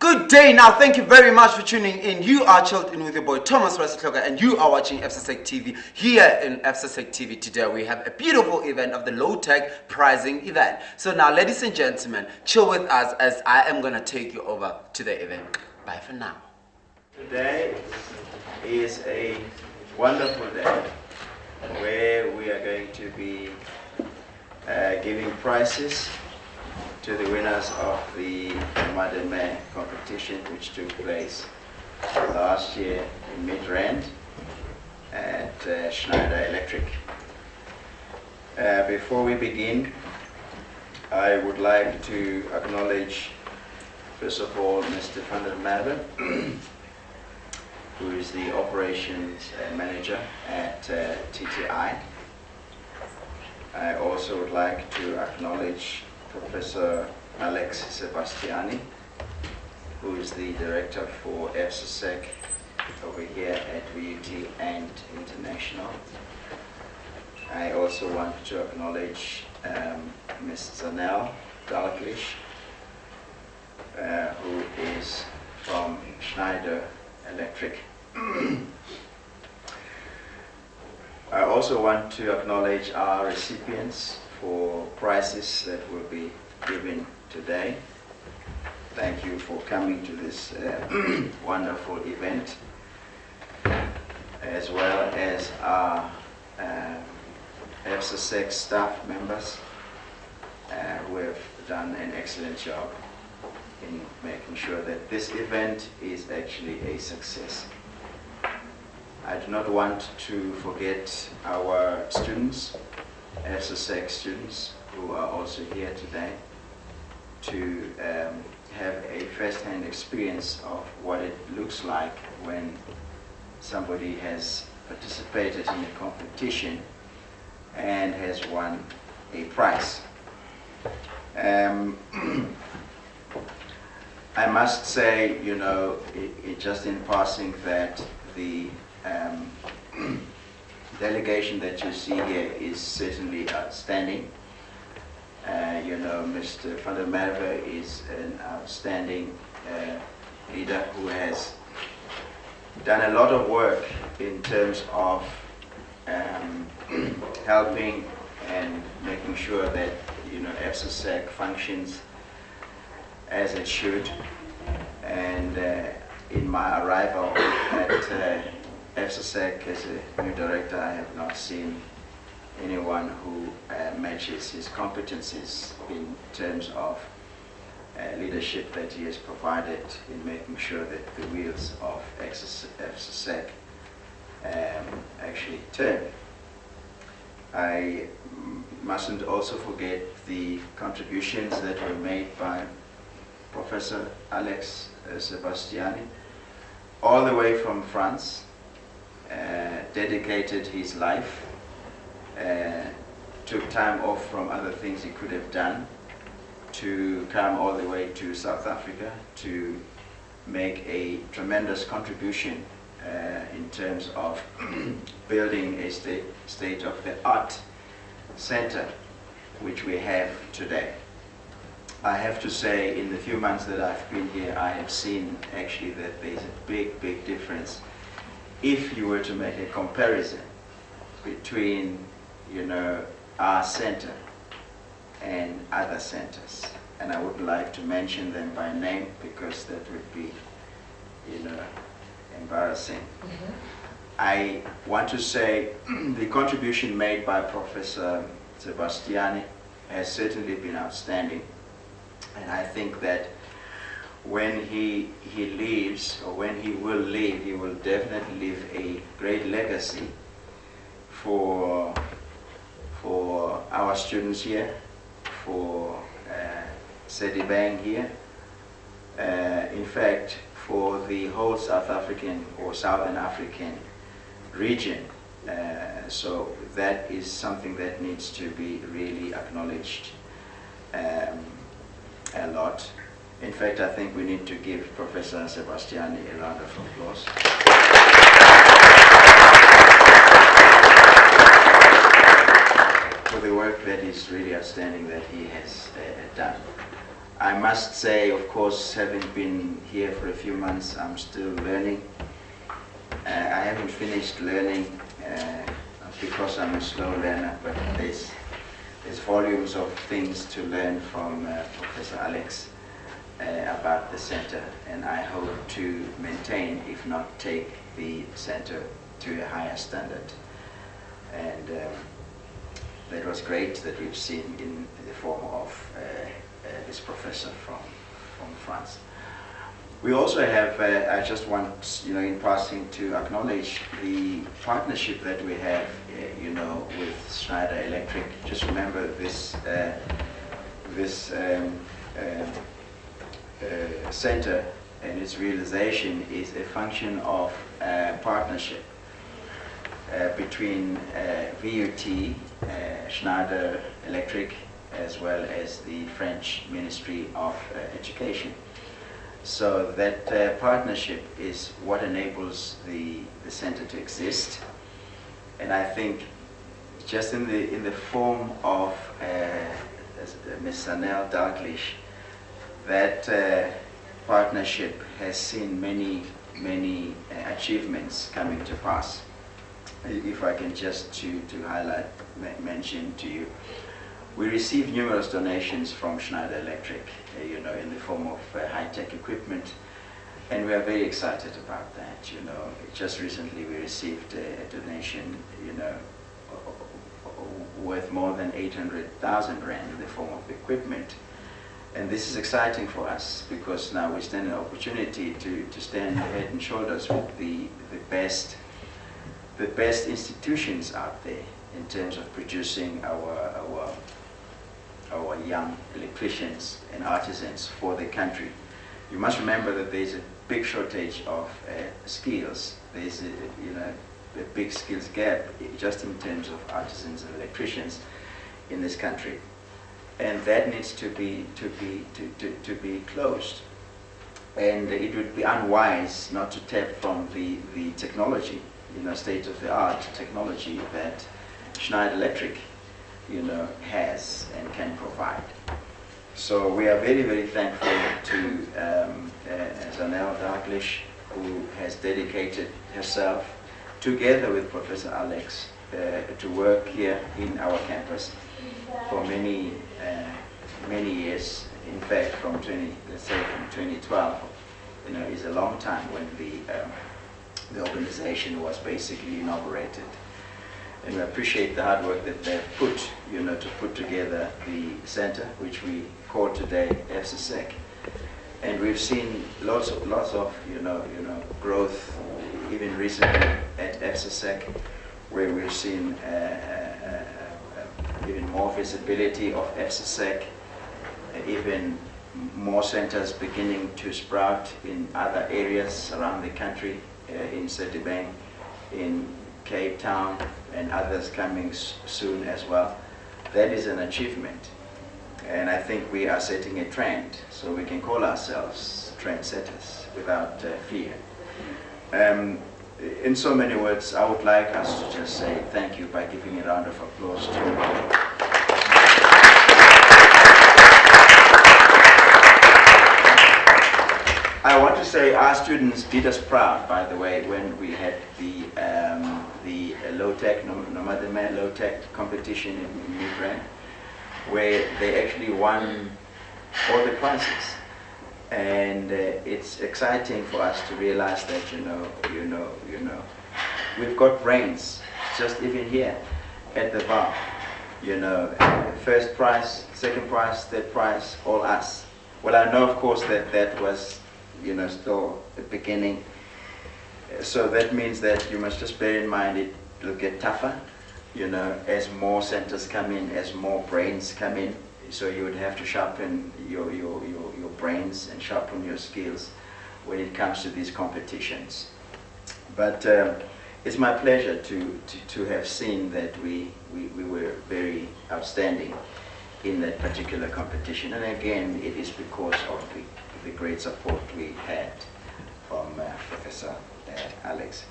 Good day now. Thank you very much for tuning in. You are chilled in with your boy Thomas Rasitloga, and you are watching FSSEC TV. Here in FSSEC TV today, we have a beautiful event of the low-tech pricing event. So now, ladies and gentlemen, chill with us as I am going to take you over to the event. Bye for now. Today is a wonderful day where we are going to be giving prizes to the winners of the Nomade competition, which took place last year in Midrand at Schneider Electric. Before we begin, I would like to acknowledge, first of all, Mr. Van der Merwe, who is the operations manager at TTI. I also would like to acknowledge Professor Alex Sebastiani, who is the director for FSSEC over here at VUT and International. I also want to acknowledge Ms. Zanel Dalglish, who is from Schneider Electric. I also want to acknowledge our recipients for prizes that will be given today. Thank you for coming to this wonderful event, as well as our FSSEC staff members who have done an excellent job in making sure that this event is actually a success. I do not want to forget our students, FSSEC students, who are also here today to have a first-hand experience of what it looks like when somebody has participated in a competition and has won a prize. I must say, you know, just in passing, that the delegation that you see here is certainly outstanding. You know, Mr. Van der Merwe is an outstanding leader who has done a lot of work in terms of helping and making sure that, you know, FSSEC functions as it should. And in my arrival at FSSEC as a new director, I have not seen anyone who matches his competencies in terms of leadership that he has provided in making sure that the wheels of FSSEC actually turn. I mustn't also forget the contributions that were made by Professor Alex Sebastiani, all the way from France. Dedicated his life, took time off from other things he could have done to come all the way to South Africa to make a tremendous contribution in terms of building a state-of-the-art center which we have today. I have to say, in the few months that I've been here, I have seen actually that there's a big, big difference if you were to make a comparison between, you know, our center and other centers. And I would like to mention them by name because that would be, you know, embarrassing. I want to say the contribution made by Professor Sebastiani has certainly been outstanding. And I think that when he leaves, or when he will leave, he will definitely leave a great legacy for our students here, for Sedibang here, in fact, for the whole South African or Southern African region. So that is something that needs to be really acknowledged a lot. In fact, I think we need to give Professor Sebastiani a round of applause for the work that is really outstanding that he has done. I must say, of course, having been here for a few months, I'm still learning. I haven't finished learning because I'm a slow learner, but there's volumes of things to learn from Professor Alex about the center, and I hope to maintain, if not take, the center to a higher standard. And that was great that we've seen in the form of this professor from France. We also have, I just want, in passing to acknowledge the partnership that we have, with Schneider Electric. Just remember this, center and its realization is a function of partnership between VUT, Schneider Electric, as well as the French Ministry of Education. So that partnership is what enables the center to exist. And I think just in the form of Ms. Sanel Dalglish, that partnership has seen many achievements coming to pass. If I can just to highlight, mention to you, we received numerous donations from Schneider Electric, in the form of high-tech equipment, and we are very excited about that. Just recently we received a donation, worth more than 800,000 rand in the form of equipment. And this is exciting for us because now we stand an opportunity to stand head and shoulders with the best institutions out there in terms of producing our young electricians and artisans for the country. You must remember that there's a big shortage of skills. There's a big skills gap just in terms of artisans and electricians in this country, and that needs to be closed. And it would be unwise not to tap from the technology, state-of-the-art technology that Schneider Electric, has and can provide. So we are very, very thankful to Sanel Dalglish, who has dedicated herself, together with Professor Alex, to work here in our campus for many years. In fact, from 2012, is a long time when the organization was basically inaugurated. And we appreciate the hard work that they've put, to put together the center, which we call today FCSEC. And we've seen lots of growth, even recently at FCSEC, where we've seen even more visibility of FCSEC, even more centers beginning to sprout in other areas around the country, in Sedibeng, in Cape Town, and others coming soon as well. That is an achievement. And I think we are setting a trend, so we can call ourselves trendsetters without fear. In so many words, I would like us to just say thank you by giving a round of applause to I want to say our students did us proud, by the way, when we had the low-tech, Nomade low-tech competition in Midrand, where they actually won all the prizes. And it's exciting for us to realize that, we've got brains, just even here at the bar. First prize, second prize, third prize, all us. Well, I know, of course, that was still the beginning. So that means that you must just bear in mind it'll get tougher, as more centers come in, as more brains come in. So you would have to sharpen your brains and sharpen your skills when it comes to these competitions. But it's my pleasure to have seen that we were very outstanding in that particular competition. And again, it is because of the great support we had from Professor Alex.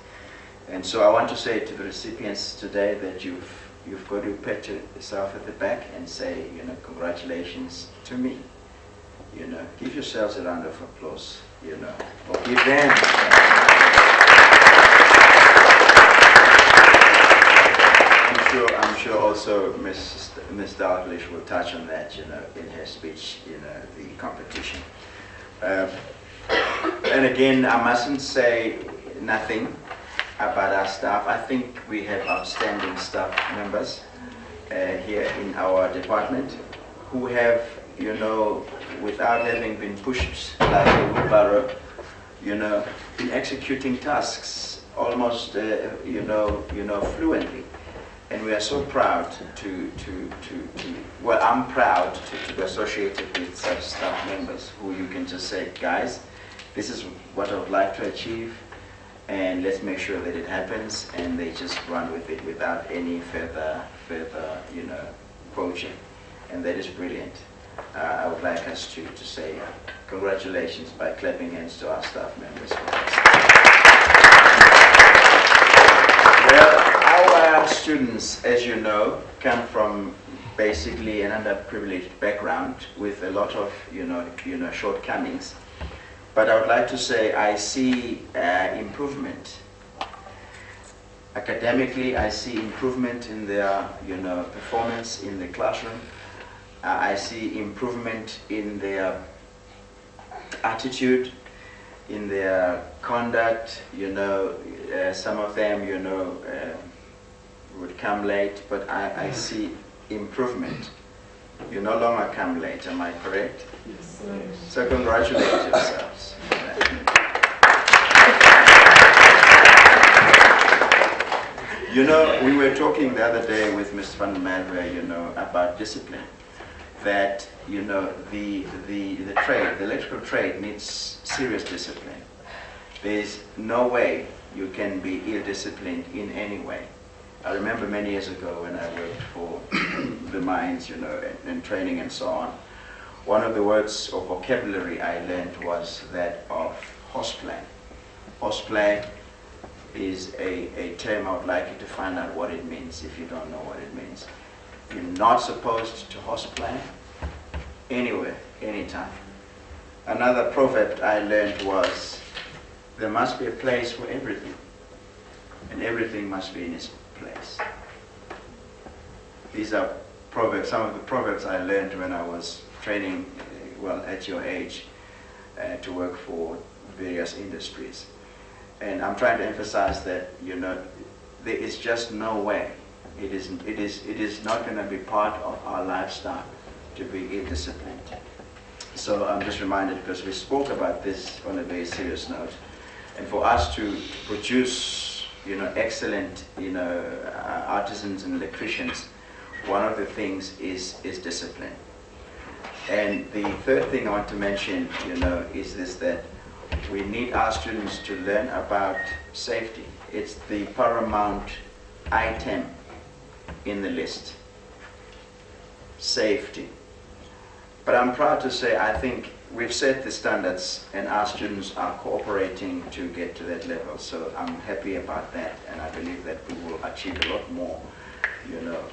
And so I want to say to the recipients today that you've got to pat yourself at the back and say, congratulations to me. You know, give yourselves a round of applause, you know, or give them. I'm sure also Ms. Dalglish will touch on that, you know, in her speech, you know, the competition. And again, I mustn't say nothing about our staff. I think we have outstanding staff members here in our department who have, you know, without having been pushed like a wheelbarrow, you know, been executing tasks almost, you know, fluently. And we are so proud well, I'm proud to be associated with such staff members who you can just say, guys, this is what I would like to achieve, and let's make sure that it happens, and they just run with it without any further, you know, coaching. And that is brilliant. I would like us to say congratulations by clapping hands to our staff members for this. Well, our students, as you know, come from basically an underprivileged background with a lot of, you know, shortcomings. But I would like to say I see improvement. Academically, I see improvement in their, you know, performance in the classroom. I see improvement in their attitude, in their conduct. You know, some of them, you know, would come late, but I see improvement. You no longer come late, am I correct? Yes. So congratulate yourselves. You know, we were talking the other day with Mr. Van der Merwe, you know, about discipline. That, you know, the trade, the electrical trade needs serious discipline. There's no way you can be ill-disciplined in any way. I remember many years ago when I worked for the mines, you know, and training and so on. One of the words or vocabulary I learned was that of horseplay. Horseplay is a term I would like you to find out what it means if you don't know what it means. You're not supposed to horseplay anywhere, anytime. Another proverb I learned was, there must be a place for everything, and everything must be in its place. These are proverbs, some of the proverbs I learned when I was training, well, at your age, to work for various industries. And I'm trying to emphasize that, you know, there is just no way. It is not going to be part of our lifestyle to be ill-disciplined. So I'm just reminded, because we spoke about this on a very serious note, and for us to produce, you know, excellent, you know, artisans and electricians, one of the things is discipline. And the third thing I want to mention, you know, is this, that we need our students to learn about safety. It's the paramount item in the list. Safety. But I'm proud to say I think we've set the standards and our students are cooperating to get to that level. So I'm happy about that, and I believe that we will achieve a lot more, you know,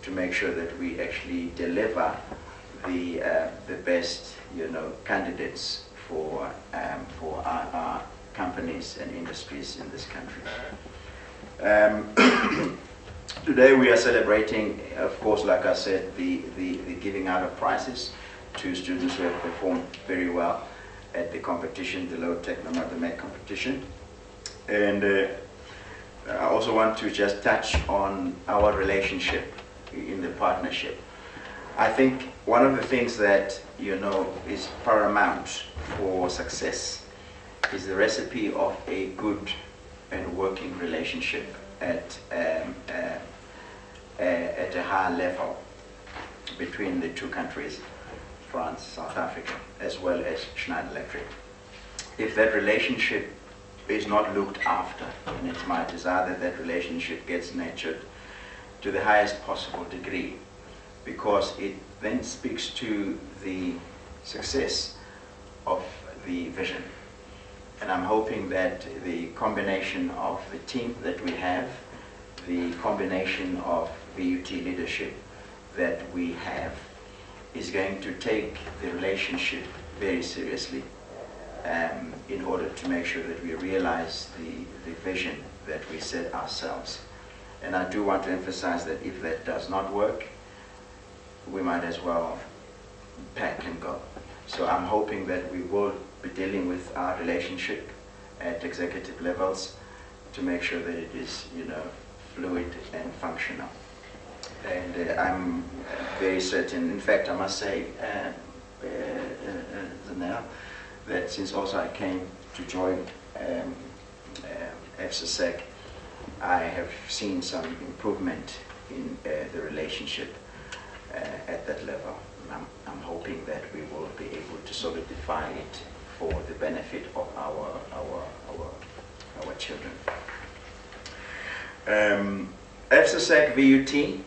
to make sure that we actually deliver the best, you know, candidates for our companies and industries in this country. Today we are celebrating, of course, like I said, the giving out of prizes to students who have performed very well at the competition, the low-tech Nomade competition. And I also want to just touch on our relationship in the partnership. I think one of the things that, you know, is paramount for success is the recipe of a good and working relationship at a high level between the two countries, France, South Africa, as well as Schneider Electric. If that relationship is not looked after, and it's my desire that that relationship gets nurtured to the highest possible degree, because it then speaks to the success of the vision. And I'm hoping that the combination of the team that we have, the combination of VUT leadership that we have, is going to take the relationship very seriously in order to make sure that we realize the vision that we set ourselves. And I do want to emphasize that if that does not work, we might as well pack and go. So I'm hoping that we will be dealing with our relationship at executive levels to make sure that it is, fluid and functional. And I'm very certain, in fact, I must say, Zanel, that since also I came to join FSSEC, I have seen some improvement in the relationship at that level. I'm hoping that we will be able to solidify it for the benefit of our children. FSSEC VUT.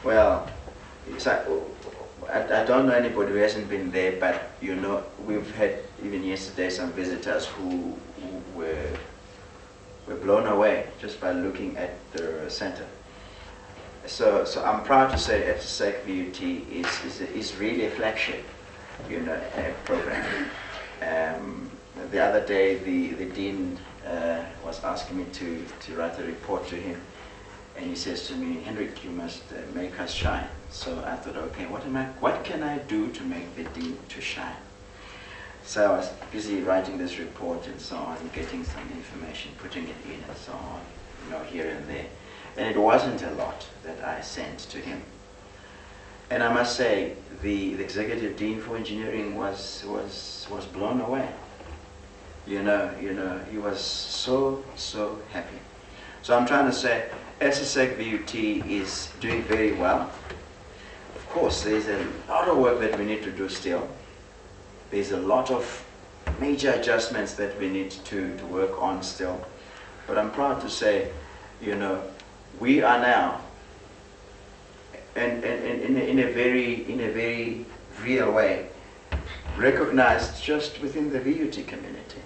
Well, I don't know anybody who hasn't been there, but we've had even yesterday some visitors who were blown away just by looking at the center. So I'm proud to say FSSEC VUT is really a flagship, program. The other day, the dean was asking me to write a report to him, and he says to me, "Hendrik, you must make us shine." So I thought, okay, what can I do to make the dean to shine? So I was busy writing this report and so on, getting some information, putting it in and so on, here and there. And it wasn't a lot that I sent to him. And I must say, the executive dean for engineering was blown away. He was so happy. So I'm trying to say, FSSEC VUT is doing very well. Of course, there's a lot of work that we need to do still. There's a lot of major adjustments that we need to work on still. But I'm proud to say, we are now, and in a very real way, recognized just within the VUT community.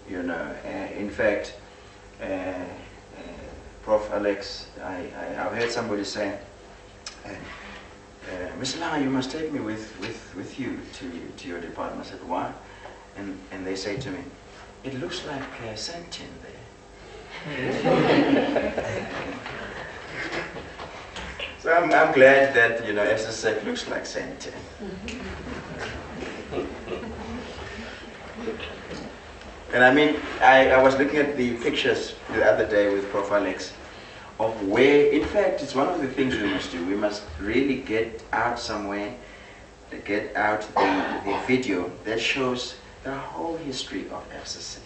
In fact, Prof. Alex, I've heard somebody say, Mr. Langa, you must take me with you to your department. I said, why? And they say to me, it looks like Santin there. So I'm glad that FSSEC looks like Santin. And I mean, I was looking at the pictures the other day with Prof. Alex of where, in fact, it's one of the things we must do. We must really get out somewhere, get out the video that shows the whole history of FSSEC.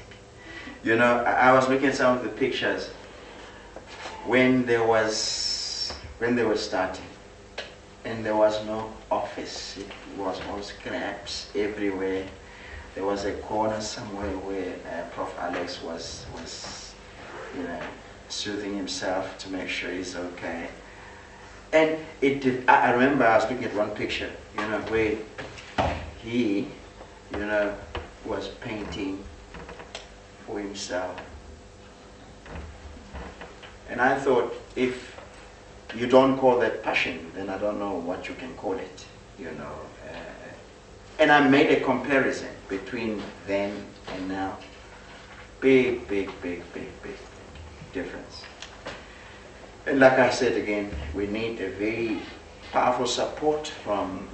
I was looking at some of the pictures when they were starting, and there was no office. It was all scraps everywhere. There was a corner somewhere where Prof. Alex was soothing himself to make sure he's okay. And I remember I was looking at one picture, where he, was painting for himself. And I thought, if you don't call that passion, then I don't know what you can call it, And I made a comparison between then and now. Big difference. And like I said again, we need a very powerful support from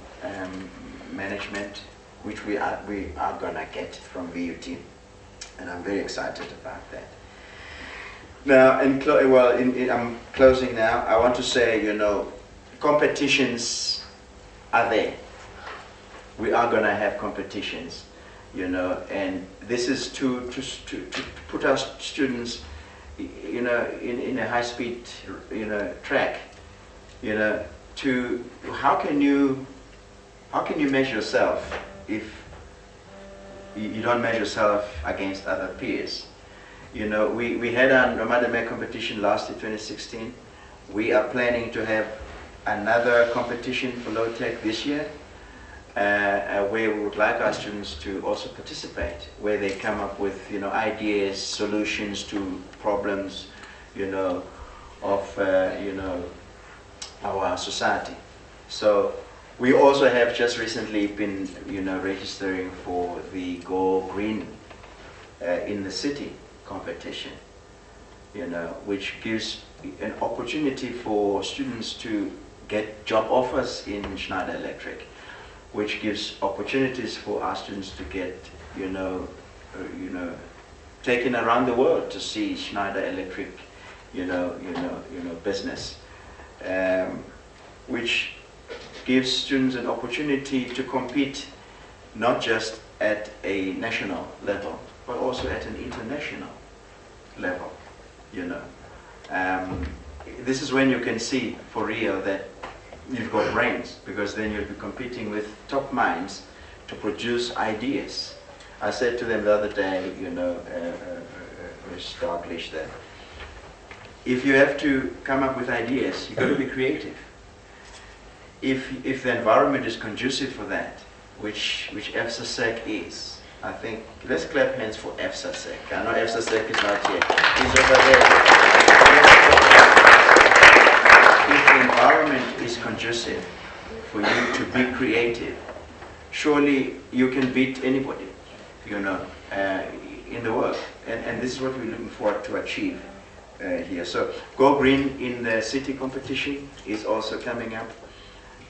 management, which we are gonna get from VUT, and I'm very excited about that. Now, I'm closing now. I want to say, competitions are there. We are gonna have competitions, and this is to put our students, in a high-speed, track, to how can you measure yourself if you don't measure yourself against other peers? We had our Nomade competition last year, 2016. We are planning to have another competition for low tech this year, where we would like our students to also participate, where they come up with ideas, solutions to problems, of our society. So We also have just recently been, registering for the Go Green in the City competition, which gives an opportunity for students to get job offers in Schneider Electric, which gives opportunities for our students to get, taken around the world to see Schneider Electric, business, which gives students an opportunity to compete not just at a national level, but also at an international level, This is when you can see for real that you've got brains, because then you'll be competing with top minds to produce ideas. I said to them the other day, Mr. Dalglish, that if you have to come up with ideas, you've got to be creative. If the environment is conducive for that, which EFSASEC is, I think, let's clap hands for EFSASEC. I know EFSASEC is not here. He's over there. If the environment is conducive for you to be creative, surely you can beat anybody, in the world. And this is what we're looking forward to achieve here. So Go Green in the City competition is also coming up.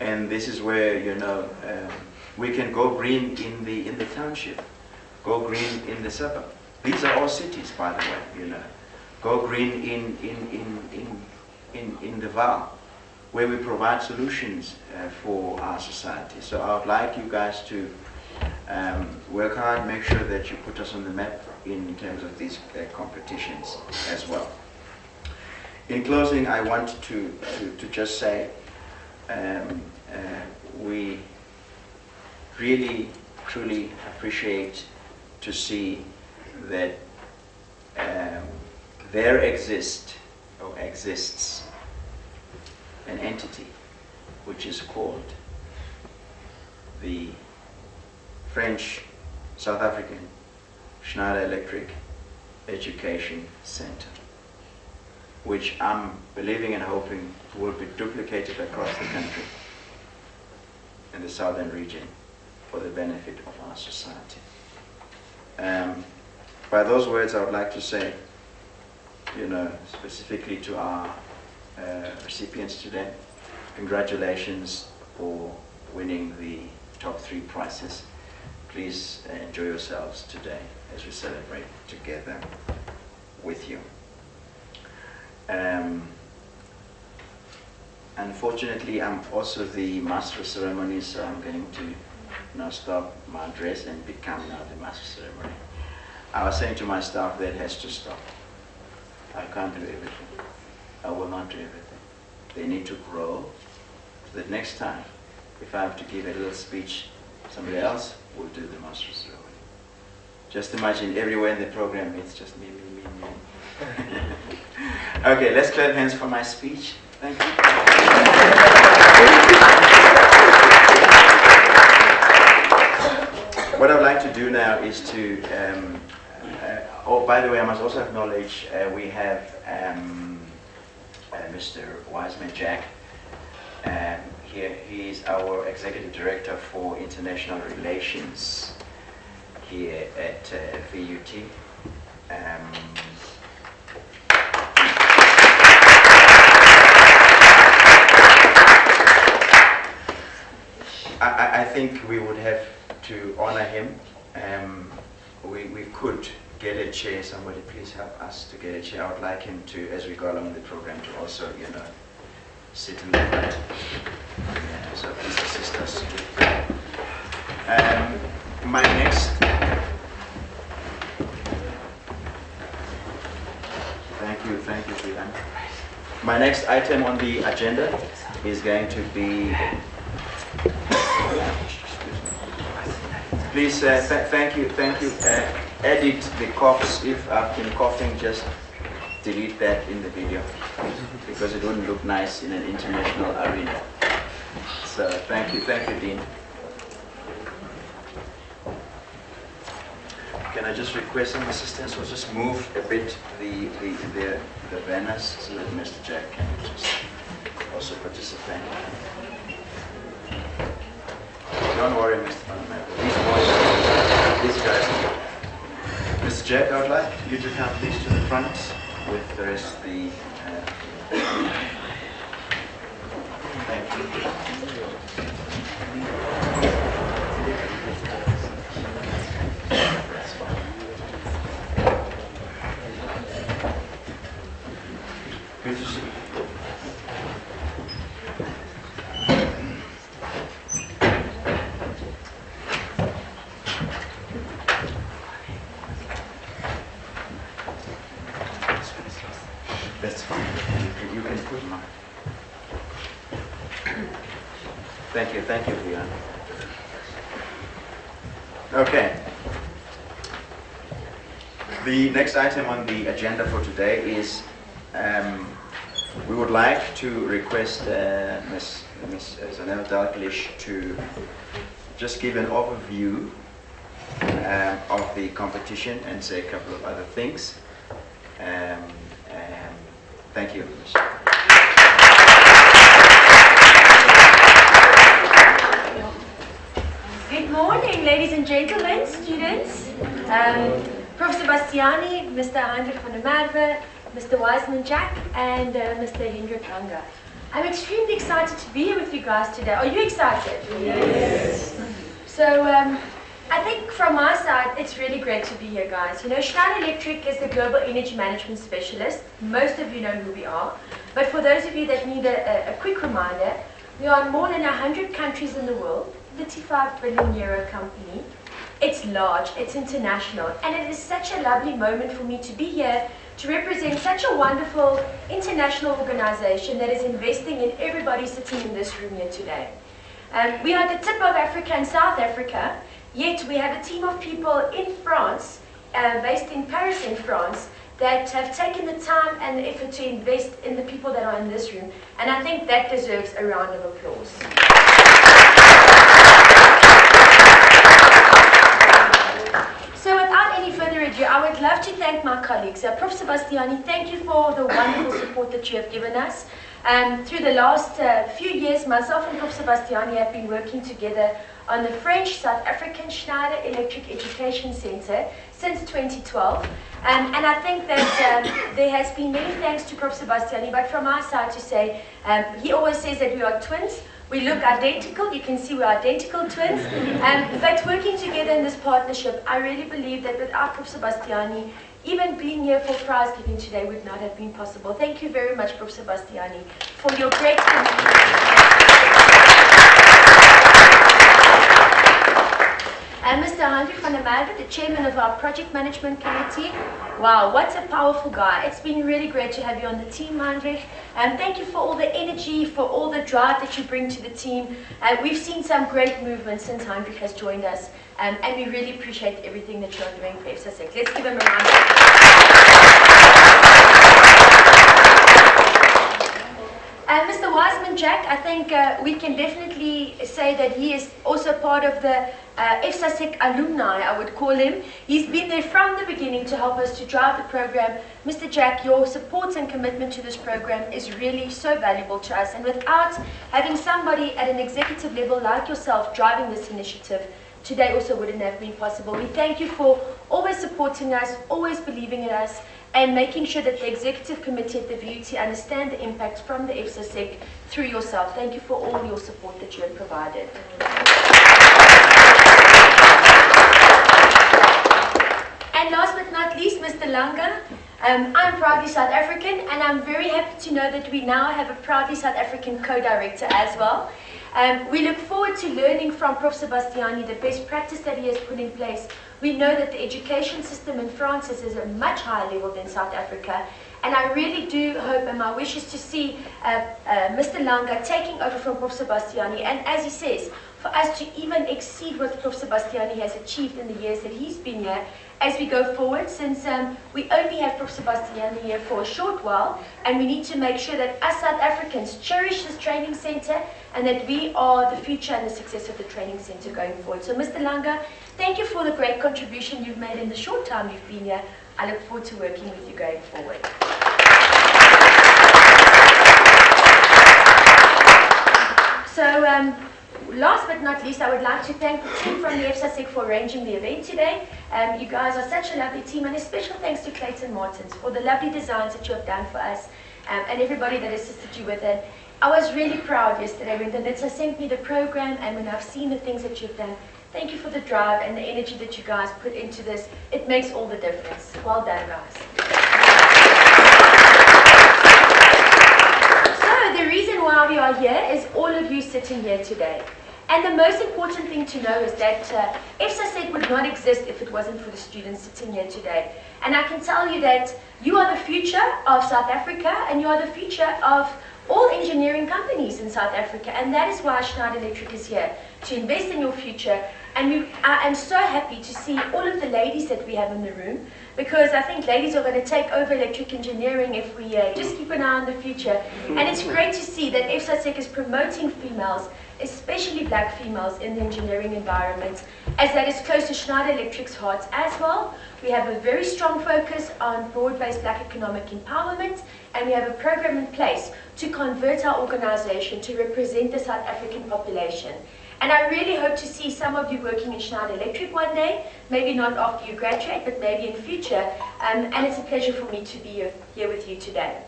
And this is where, we can go green in the township, go green in the suburb. These are all cities, by the way, Go green in the Val, where we provide solutions for our society. So I would like you guys to work hard, make sure that you put us on the map in terms of these competitions as well. In closing, I want to just say, we really, truly appreciate to see that there exists an entity which is called the French South African Schneider Electric Education Center, which I'm believing and hoping will be duplicated across the country in the southern region for the benefit of our society. By those words, I would like to say, specifically to our recipients today, congratulations for winning the top 3 prizes. Please enjoy yourselves today as we celebrate together with you. Unfortunately, I'm also the master of ceremony, so I'm going to now stop my address and become now the master of ceremony. I was saying to my staff that it has to stop. I can't do everything. I will not do everything. They need to grow so that next time, if I have to give a little speech, somebody else will do the master of ceremony. Just imagine everywhere in the program, it's just me. Okay, let's clap hands for my speech. Thank you. What I'd like to do now is to, oh, by the way, I must also acknowledge we have Mr. Wiseman Jack. Here, he is our Executive Director for International Relations here at VUT. I think we would have to honor him. We could get a chair. Somebody please help us to get a chair. I would like him to, as we go along the program, to also, sit in the front. Yeah, so please assist us with that. My next... Thank you, Freeland. My next item on the agenda is going to be... Please, thank you. Edit the coughs. If I've been coughing, just delete that in the video, because it wouldn't look nice in an international arena. So thank you, Dean. Can I just request some assistance? We'll just move a bit the banners so that Mr. Jack can just also participate. Don't worry, Mr. Fundamental. These guys. Mr. Jack, I would like you to come please to the front with the rest of the. Thank you. Good to see you. That's fine. You can put mine. Thank you, Leon. Okay. The next item on the agenda for today is we would like to request Ms. Zanel Dalglish to just give an overview of the competition and say a couple of other things. Thank you. Good morning, ladies and gentlemen, students. Professor Bastiani, Mr. Heinrich van der Merwe, Mr. Wiseman Jack, and Mr. Hendrik Langer. I'm extremely excited to be here with you guys today. Are you excited? Yes. So, I think from my side, it's really great to be here, guys. You know, Schneider Electric is the global energy management specialist. Most of you know who we are. But for those of you that need a quick reminder, we are in more than 100 countries in the world, 35 billion euro company. It's large, it's international, and it is such a lovely moment for me to be here to represent such a wonderful international organization that is investing in everybody sitting in this room here today. We are at the tip of Africa and South Africa, yet we have a team of people in France, based in Paris in France, that have taken the time and the effort to invest in the people that are in this room, and I think that deserves a round of applause. So without any further ado, I would love to thank my colleagues. Professor Bastiani, thank you for the wonderful support that you have given us. Through the last few years, myself and Professor Bastiani have been working together on the French-South African Schneider Electric Education Center since 2012. And I think that there has been many thanks to Professor Bastiani, but from our side to say, he always says that we are twins. We look identical, you can see we're identical twins. But working together in this partnership, I really believe that without Professor Bastiani, even being here for prize giving today would not have been possible. Thank you very much, Professor Bastiani, for your great contribution. And Mr. Heinrich van der Merwe, the chairman of our project management committee. Wow, what a powerful guy. It's been really great to have you on the team, Heinrich. And thank you for all the energy, for all the drive that you bring to the team. We've seen some great movements since Heinrich has joined us. And we really appreciate everything that you're doing for FSA6. Let's give him a round of applause. Mr. Wiseman Jack, I think we can definitely say that he is also part of the FSA6 alumni, I would call him. He's been there from the beginning to help us to drive the program. Mr. Jack, your support and commitment to this program is really so valuable to us. And without having somebody at an executive level like yourself driving this initiative, today also wouldn't have been possible. We thank you for always supporting us, always believing in us, and making sure that the executive committee at the VUT understand the impact from the FSA6 through yourself. Thank you for all your support that you have provided. And last but not least, Mr. Langer. I'm proudly South African, and I'm very happy to know that we now have a proudly South African co-director as well. We look forward to learning from Professor Bastiani the best practice that he has put in place. We know that the education system in France is at a much higher level than South Africa, and I really do hope, and my wish is to see Mr. Langer taking over from Professor Bastiani, and as he says, for us to even exceed what Professor Bastiani has achieved in the years that he's been here as we go forward, since we only have Professor Bastiani here for a short while, and we need to make sure that us South Africans cherish this training center and that we are the future and the success of the training center going forward. So Mr. Langer, thank you for the great contribution you've made in the short time you've been here. I look forward to working with you going forward. So last but not least, I would like to thank the team from the FSASEC for arranging the event today. You guys are such a lovely team, and a special thanks to Clayton Martins for the lovely designs that you have done for us, and everybody that assisted you with it. I was really proud yesterday when Danitza sent me the program, and when I've seen the things that you've done. Thank you for the drive and the energy that you guys put into this. It makes all the difference. Well done, guys. So the reason why we are here is all of you sitting here today. And the most important thing to know is that FSASEC would not exist if it wasn't for the students sitting here today. And I can tell you that you are the future of South Africa, and you are the future of all engineering companies in South Africa. And that is why Schneider Electric is here, to invest in your future. And I am so happy to see all of the ladies that we have in the room, because I think ladies are going to take over electric engineering if we just keep an eye on the future. And it's great to see that FSASEC is promoting females, especially black females, in the engineering environment, as that is close to Schneider Electric's heart as well. We have a very strong focus on broad-based black economic empowerment, and we have a program in place to convert our organization to represent the South African population. And I really hope to see some of you working in Schneider Electric one day, maybe not after you graduate, but maybe in future. And it's a pleasure for me to be here with you today.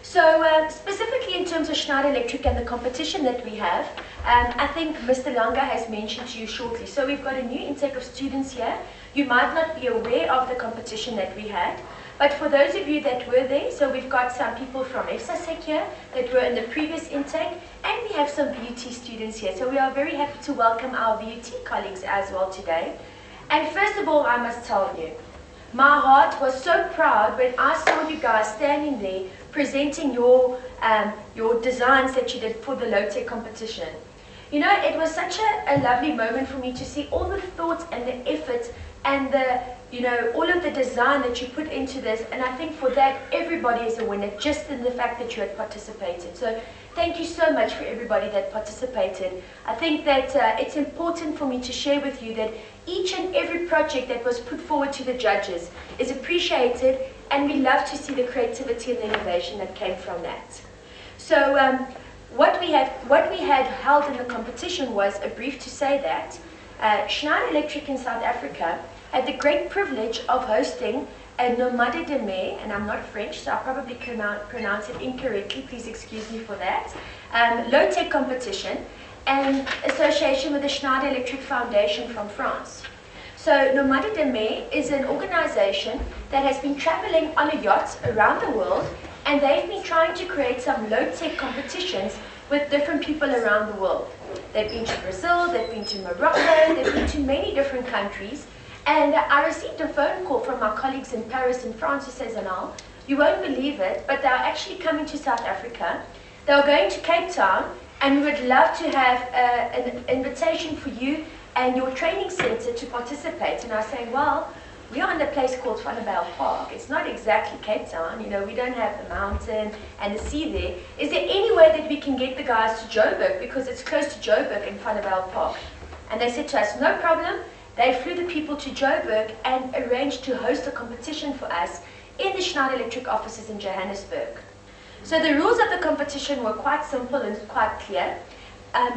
So specifically in terms of Schneider Electric and the competition that we have, I think Mr. Langa has mentioned to you shortly. So we've got a new intake of students here. You might not be aware of the competition that we had, but for those of you that were there, so we've got some people from FSASEC here that were in the previous intake, and we have some VUT students here. So we are very happy to welcome our VUT colleagues as well today. And first of all, I must tell you, my heart was so proud when I saw you guys standing there presenting your designs that you did for the low-tech competition. You know, it was such a lovely moment for me to see all the thought and the effort and all of the design that you put into this. And I think for that, everybody is a winner, just in the fact that you had participated. So thank you so much for everybody that participated. I think that it's important for me to share with you that each and every project that was put forward to the judges is appreciated, and we love to see the creativity and the innovation that came from that. So what we had held in the competition was a brief to say that Schneider Electric in South Africa had the great privilege of hosting a Nomade, and I'm not French, so I'll probably pronounce it incorrectly, please excuse me for that, low-tech competition in association with the Schneider Electric Foundation from France. So Nomade is an organization that has been traveling on a yacht around the world, and they've been trying to create some low-tech competitions with different people around the world. They've been to Brazil, they've been to Morocco, they've been to many different countries. And I received a phone call from my colleagues in Paris and France who says, Anal, you won't believe it, but they're actually coming to South Africa. They're going to Cape Town, and we would love to have an invitation for you and your training center to participate. And I was saying, well, we are in a place called Vanderbijl Park. It's not exactly Cape Town. You know, we don't have the mountain and the sea there. Is there any way that we can get the guys to Joburg, because it's close to Joburg in Vanderbijl Park? And they said to us, no problem. They flew the people to Joburg and arranged to host a competition for us in the Schneider Electric offices in Johannesburg. So the rules of the competition were quite simple and quite clear.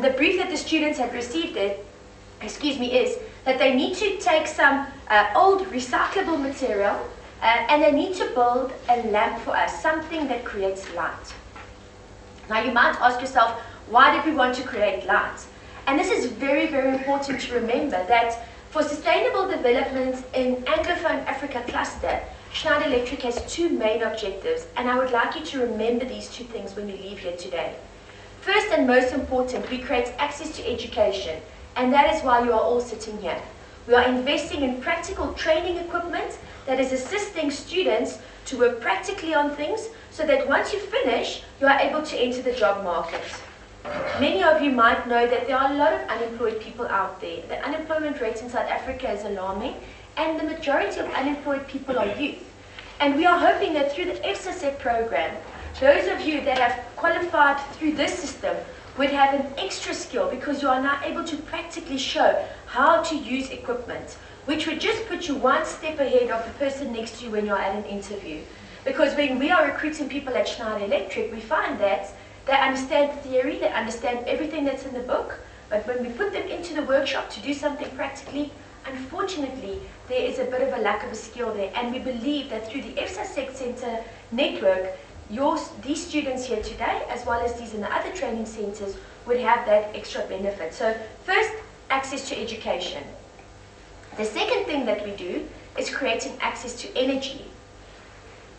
The brief that the students had received is that they need to take some old recyclable material and they need to build a lamp for us, something that creates light. Now you might ask yourself, why did we want to create light? And this is very, very important to remember, that for sustainable development in Anglophone Africa cluster, Schneider Electric has two main objectives, and I would like you to remember these two things when you leave here today. First and most important, we create access to education, and that is why you are all sitting here. We are investing in practical training equipment that is assisting students to work practically on things, so that once you finish, you are able to enter the job market. Many of you might know that there are a lot of unemployed people out there. The unemployment rate in South Africa is alarming, and the majority of unemployed people are youth. And we are hoping that through the FSASEC program, those of you that have qualified through this system would have an extra skill, because you are now able to practically show how to use equipment, which would just put you one step ahead of the person next to you when you're at an interview. Because when we are recruiting people at Schneider Electric, we find that they understand theory, they understand everything that's in the book, But when we put them into the workshop to do something practically, unfortunately, there is a bit of a lack of a skill there. And we believe that through the EFSA Sec Center network, these students here today, as well as these in the other training centers, would have that extra benefit. So first, access to education. The second thing that we do is creating access to energy.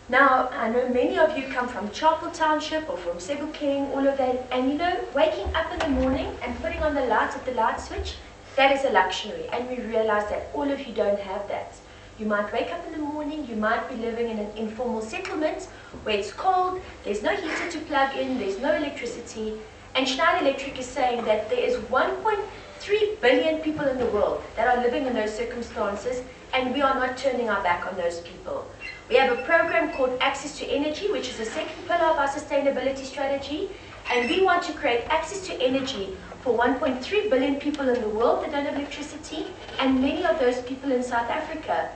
Now, I know many of you come from Chapel Township or from Sebokeng, all of that, and you know, waking up in the morning and putting on the lights at the light switch, that is a luxury, and we realize that all of you don't have that. You might wake up in the morning, you might be living in an informal settlement where it's cold, there's no heater to plug in, there's no electricity, and Schneider Electric is saying that there is 1.3 billion people in the world that are living in those circumstances, and we are not turning our back on those people. We have a program called Access to Energy, which is the second pillar of our sustainability strategy, and we want to create access to energy for 1.3 billion people in the world that don't have electricity, and many of those people in South Africa.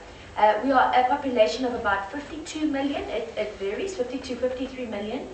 We are a population of about 52 million, it varies, 52, 53 million.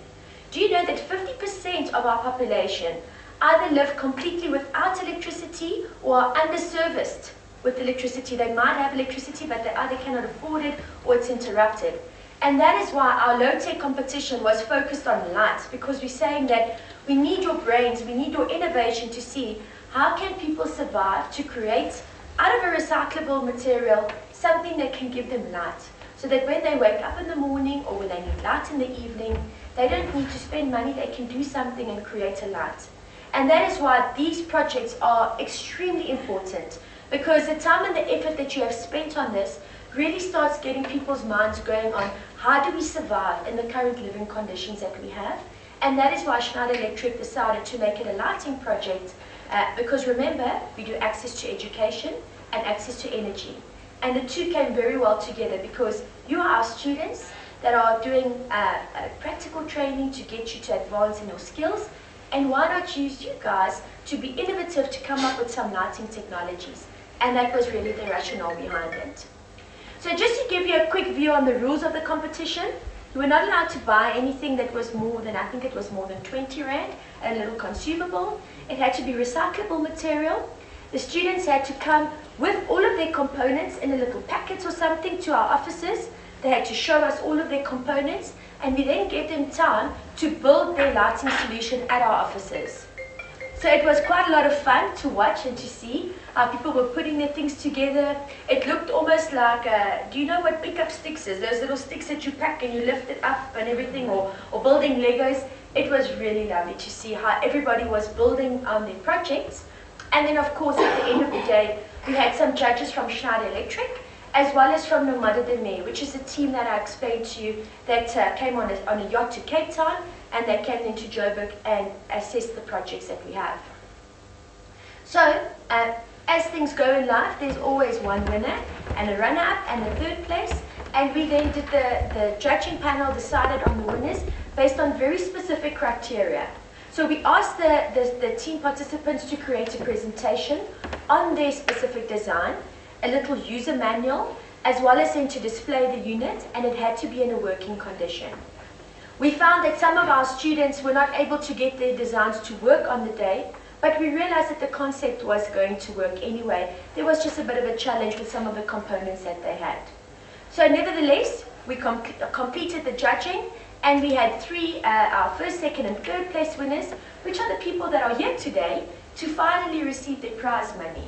Do you know that 50% of our population either live completely without electricity or are underserviced with electricity? They might have electricity, but they either cannot afford it or it's interrupted. And that is why our low-tech competition was focused on lights, because we're saying that we need your brains, we need your innovation to see how can people survive to create out of a recyclable material something that can give them light, so that when they wake up in the morning or when they need light in the evening, they don't need to spend money, they can do something and create a light. And that is why these projects are extremely important, because the time and the effort that you have spent on this really starts getting people's minds going on how do we survive in the current living conditions that we have. And that is why Schneider Electric decided to make it a lighting project, because remember, we do access to education and access to energy. And the two came very well together, because you are our students that are doing practical training to get you to advance in your skills, and why not use you guys to be innovative to come up with some lighting technologies. And that was really the rationale behind it. So just to give you a quick view on the rules of the competition, you were not allowed to buy anything that was more than, I think it was more than 20 Rand, a little consumable. It had to be recyclable material. The students had to come with all of their components in a little packet or something to our offices. They had to show us all of their components, and we then gave them time to build their lighting solution at our offices. So it was quite a lot of fun to watch and to see how people were putting their things together. It looked almost like, do you know what pickup sticks is? Those little sticks that you pack and you lift it up and everything, or building Legos. It was really lovely to see how everybody was building on their projects. And then of course at the end of the day, we had some judges from Schneider Electric, as well as from Nomade, which is a team that I explained to you that came on a yacht to Cape Town, and they came into Joburg and assessed the projects that we have. So, as things go in life, there's always one winner and a runner-up and a third place, and we then did the judging panel decided on the winners based on very specific criteria. So we asked the team participants to create a presentation on their specific design, a little user manual, as well as then to display the unit, and it had to be in a working condition. We found that some of our students were not able to get their designs to work on the day, but we realized that the concept was going to work anyway. There was just a bit of a challenge with some of the components that they had. So nevertheless, we completed the judging, and we had three, our first, second, and third place winners, which are the people that are here today to finally receive their prize money.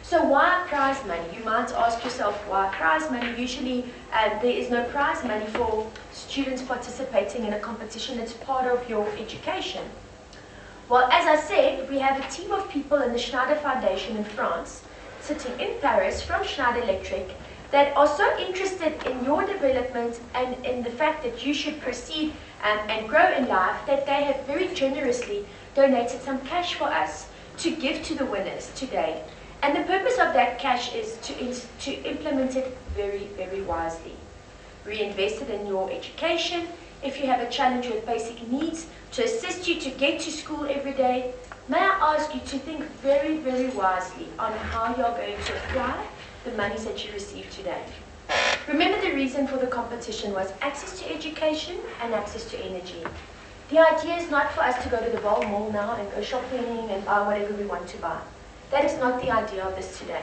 So why prize money? You might ask yourself, why prize money? Usually there is no prize money for students participating in a competition that's part of your education. Well, as I said, we have a team of people in the Schneider Foundation in France, sitting in Paris from Schneider Electric, that are so interested in your development and in the fact that you should proceed and grow in life, that they have very generously donated some cash for us to give to the winners today. And the purpose of that cash is to implement it very, very wisely. Reinvest it in your education. If you have a challenge with basic needs, to assist you to get to school every day, may I ask you to think very, very wisely on how you're going to apply the monies that you receive today. Remember, the reason for the competition was access to education and access to energy. The idea is not for us to go to the Vaal Mall now and go shopping and buy whatever we want to buy. That is not the idea of this today.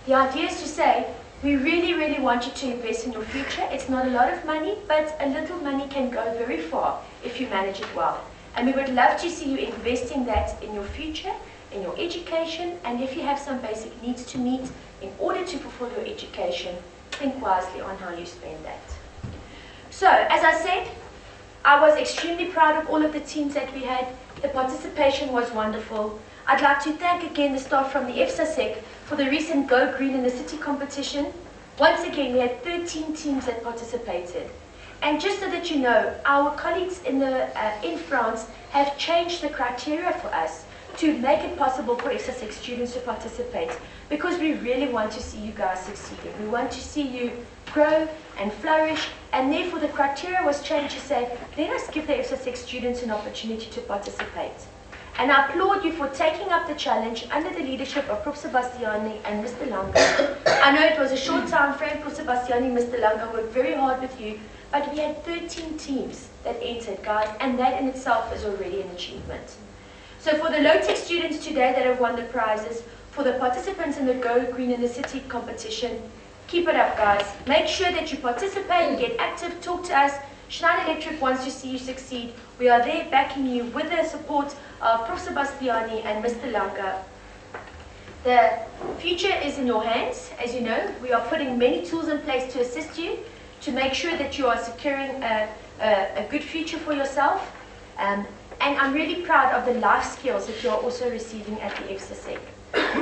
The idea is to say, we really, really want you to invest in your future. It's not a lot of money, but a little money can go very far if you manage it well. And we would love to see you investing that in your future, in your education, and if you have some basic needs to meet in order to fulfill your education, think wisely on how you spend that. So, as I said, I was extremely proud of all of the teams that we had. The participation was wonderful. I'd like to thank again the staff from the EFSASEC for the recent Go Green in the City competition. Once again, we had 13 teams that participated. And just so that you know, our colleagues in France have changed the criteria for us to make it possible for EFSASEC students to participate, because we really want to see you guys succeeding. We want to see you grow and flourish, and therefore the criteria was changed to say, let us give the EFSASEC students an opportunity to participate. And I applaud you for taking up the challenge under the leadership of Prof. Sebastiani and Mr. Langa. I know it was a short time frame. Prof. Sebastiani and Mr. Langa worked very hard with you, but we had 13 teams that entered, guys, and that in itself is already an achievement. So for the low-tech students today that have won the prizes, for the participants in the Go Green in the City competition, keep it up, guys. Make sure that you participate, get active, talk to us. Schneider Electric wants to see you succeed. We are there backing you with the support of Prof. Sebastiani and Mr. Langa. The future is in your hands. As you know, we are putting many tools in place to assist you, to make sure that you are securing a good future for yourself. And I'm really proud of the life skills that you are also receiving at the EFSASEC.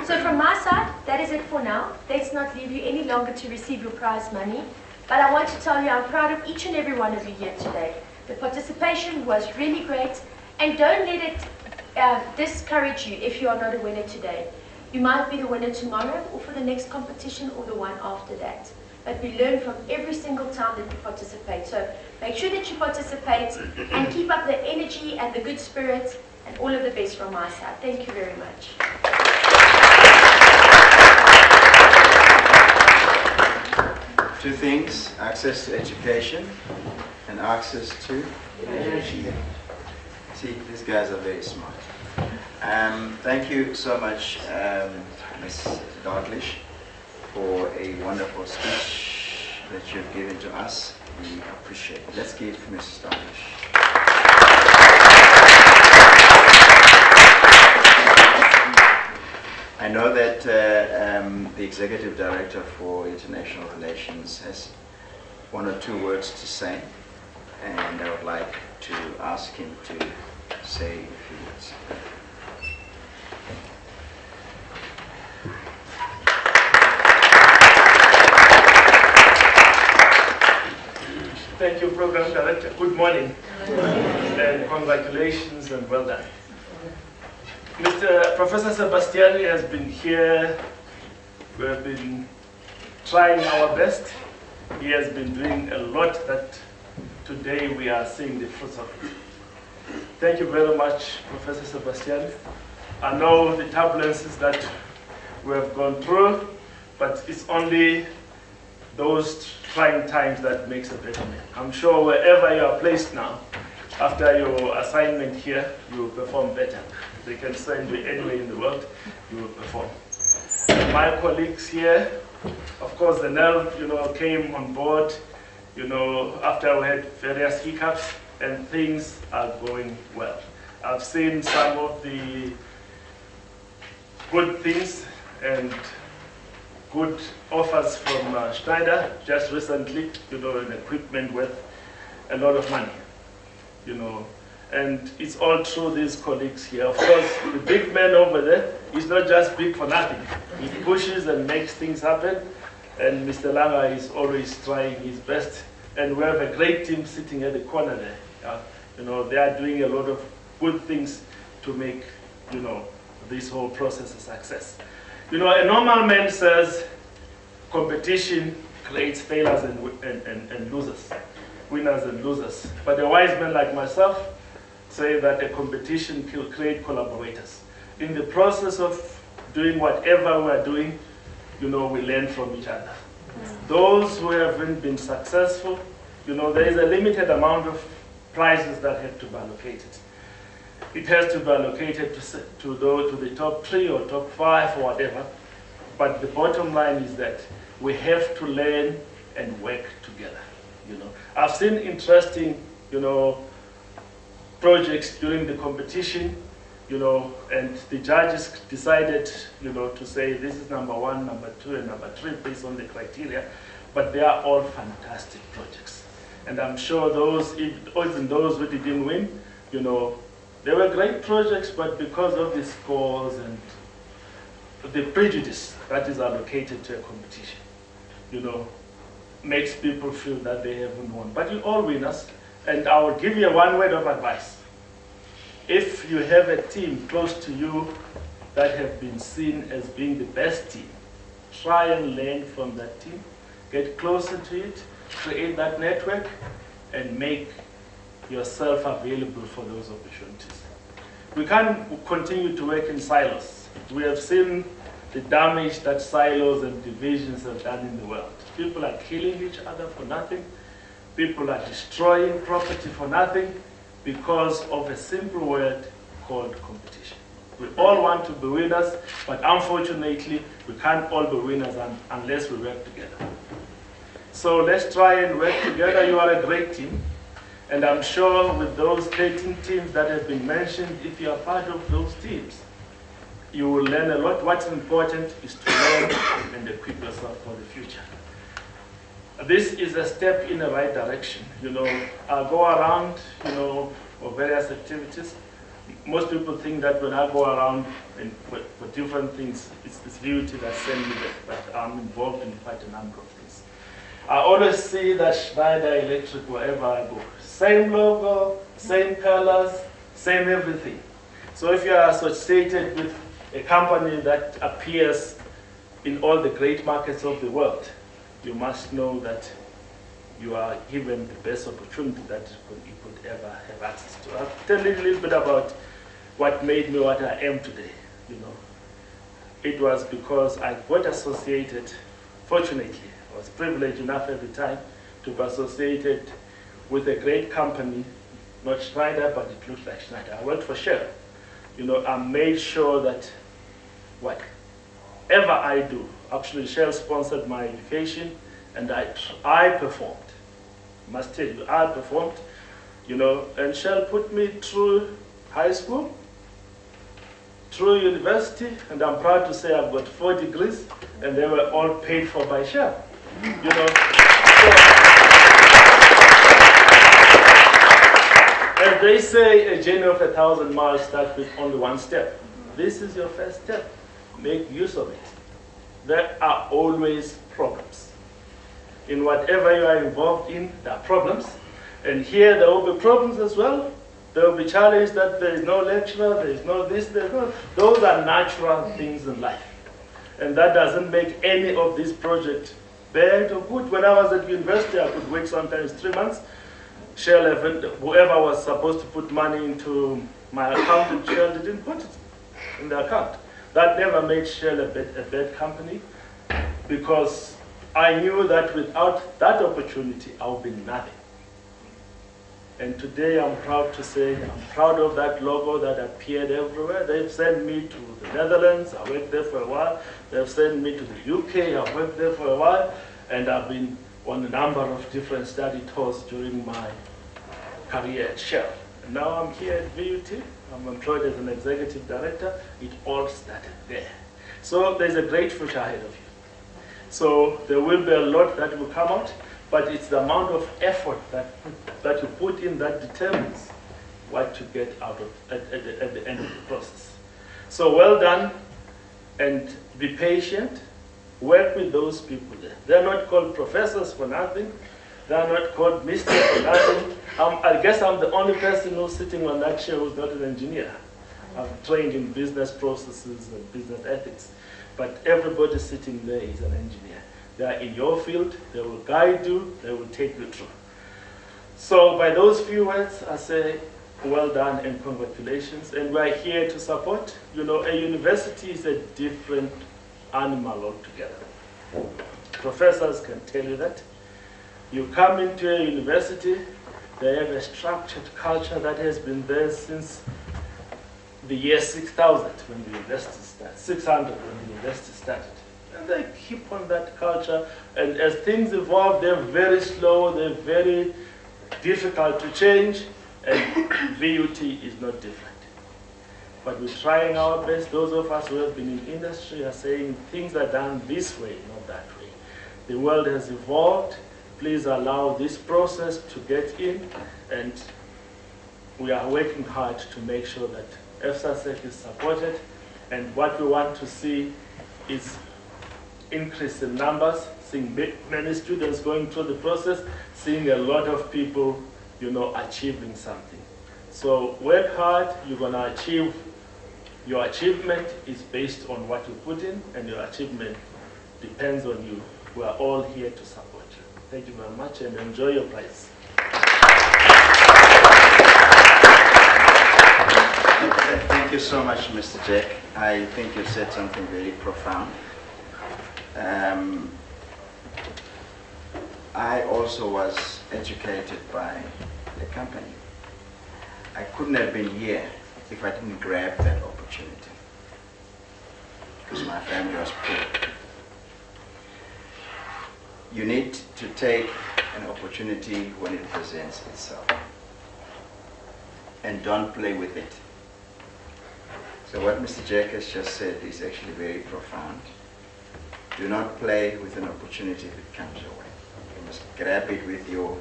So from my side, that is it for now. Let's not leave you any longer to receive your prize money. But I want to tell you I'm proud of each and every one of you here today. The participation was really great, and don't let it discourage you if you are not a winner today. You might be the winner tomorrow, or for the next competition, or the one after that. But we learn from every single time that we participate. So make sure that you participate and keep up the energy and the good spirit, and all of the best from my side. Thank you very much. Two things: access to education and access to energy. See, these guys are very smart. Thank you so much, Ms. Dartlish, for a wonderful speech that you've given to us. We appreciate it. Let's give Ms. Dartlish. I know that the Executive Director for International Relations has one or two words to say, and I would like to ask him to say a few words. Thank you, Program Director. Good morning. And congratulations and well done. Professor Sebastiani has been here. We have been trying our best. He has been doing a lot that today we are seeing the fruits of it. Thank you very much, Professor Sebastiani. I know the turbulences that we have gone through, but it's only those trying times that makes a better man. I'm sure wherever you are placed now, after your assignment here, you will perform better. They can send you anywhere in the world, you will perform. My colleagues here, of course, the NEL, came on board, after we had various hiccups, and things are going well. I've seen some of the good things and good offers from Schneider just recently, an equipment worth a lot of money, and it's all through these colleagues here. Of course, the big man over there is not just big for nothing. He pushes and makes things happen, and Mr. Langa is always trying his best, and we have a great team sitting at the corner there. They are doing a lot of good things to make, this whole process a success. A normal man says competition creates failures and losers, winners and losers. But a wise man like myself say that a competition will create collaborators. In the process of doing whatever we're doing, we learn from each other. Those who haven't been successful, there is a limited amount of prizes that have to be allocated. It has to be allocated to the top 3 or top 5 or whatever. But the bottom line is that we have to learn and work together. I've seen interesting, projects during the competition, and the judges decided, to say this is number 1, number 2, and number 3 based on the criteria. But they are all fantastic projects. And I'm sure even those who didn't win, they were great projects, but because of the scores and the prejudice that is allocated to a competition, makes people feel that they haven't won. But you're all winners, and I will give you one word of advice. If you have a team close to you that have been seen as being the best team, try and learn from that team, get closer to it, create that network, and make yourself available for those opportunities. We can't continue to work in silos. We have seen the damage that silos and divisions have done in the world. People are killing each other for nothing. People are destroying property for nothing because of a simple word called competition. We all want to be winners, but unfortunately, we can't all be winners unless we work together. So let's try and work together. You are a great team. And I'm sure with those 13 teams that have been mentioned, if you are part of those teams, you will learn a lot. What's important is to learn and equip yourself for the future. This is a step in the right direction. I go around, for various activities. Most people think that when I go around and for different things, it's beauty that sends me there, but I'm involved in quite a number of things. I always see that Schneider Electric wherever I go. Same logo, same colors, same everything. So if you are associated with a company that appears in all the great markets of the world, you must know that you are given the best opportunity that you could ever have access to. I'll tell you a little bit about what made me what I am today. It was because I got associated, fortunately, I was privileged enough at the time to be associated with a great company, not Schneider, but it looked like Schneider. I worked for Shell. I made sure that whatever I do, actually Shell sponsored my education, and I performed. I must tell you, I performed, and Shell put me through high school, through university, and I'm proud to say I've got 4 degrees, and they were all paid for by Shell. As they say, a journey of 1,000 miles starts with only one step. This is your first step. Make use of it. There are always problems. In whatever you are involved in, there are problems. And here there will be problems as well. There will be challenged that there is no lecturer, there is no this, there is no... Those are natural things in life. And that doesn't make any of these projects bad or good. When I was at university, I could wait sometimes 3 months. Shell, whoever was supposed to put money into my account in Shell didn't put it in the account. That never made Shell a bad company, because I knew that without that opportunity, I would be nothing. And today I'm proud to say, I'm proud of that logo that appeared everywhere. They've sent me to the Netherlands, I worked there for a while. They've sent me to the UK, I worked there for a while. And I've been on a number of different study tours during my career at Shell. And now I'm here at VUT. I'm employed as an executive director. It all started there. So there's a great future ahead of you. So there will be a lot that will come out, but it's the amount of effort that you put in that determines what you get out of at the end of the process. So well done, and be patient. Work with those people there. They're not called professors for nothing. They're not called misters for nothing. I guess I'm the only person who's sitting on that chair who's not an engineer. I'm trained in business processes and business ethics. But everybody sitting there is an engineer. They are in your field. They will guide you. They will take you through. So by those few words, I say, well done and congratulations. And we're here to support. A university is a different animal altogether. Professors can tell you that. You come into a university, They have a structured culture that has been there since the year 6000 when the university started, 600 when the university started. And they keep on that culture. And as things evolve, they're very slow, they're very difficult to change, and VUT is not different. But we're trying our best. Those of us who have been in industry are saying things are done this way, not that way. The world has evolved. Please allow this process to get in, and we are working hard to make sure that FSASEC is supported, and what we want to see is increase in numbers, seeing many students going through the process, seeing a lot of people, achieving something. So work hard, you're going to achieve. Your achievement is based on what you put in, and your achievement depends on you. We are all here to support you. Thank you very much, and enjoy your prize. Thank you so much, Mr. Jack. I think you said something very profound. I also was educated by the company. I couldn't have been here if I didn't grab that opportunity, because my family was poor. You need to take an opportunity when it presents itself, and don't play with it. So what Mr. Jack has just said is actually very profound. Do not play with an opportunity if it comes your way. You must grab it with your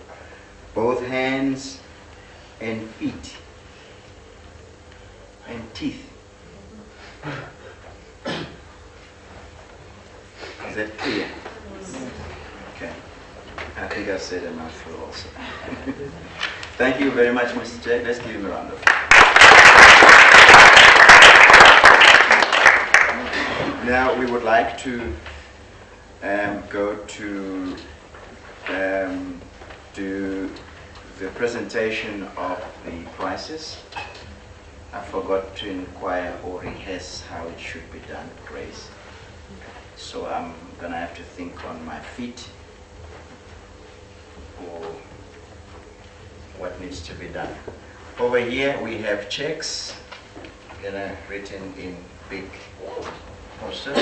both hands and feet and teeth. Is that clear? Okay. I think I said a mouthful also. Thank you very much, Mr. Jack. Let's give him a round of applause. Now we would like to go to do the presentation of the prices. I forgot to inquire or rehearse how it should be done, Grace. So I'm gonna have to think on my feet or what needs to be done. Over here we have checks, written in big posters.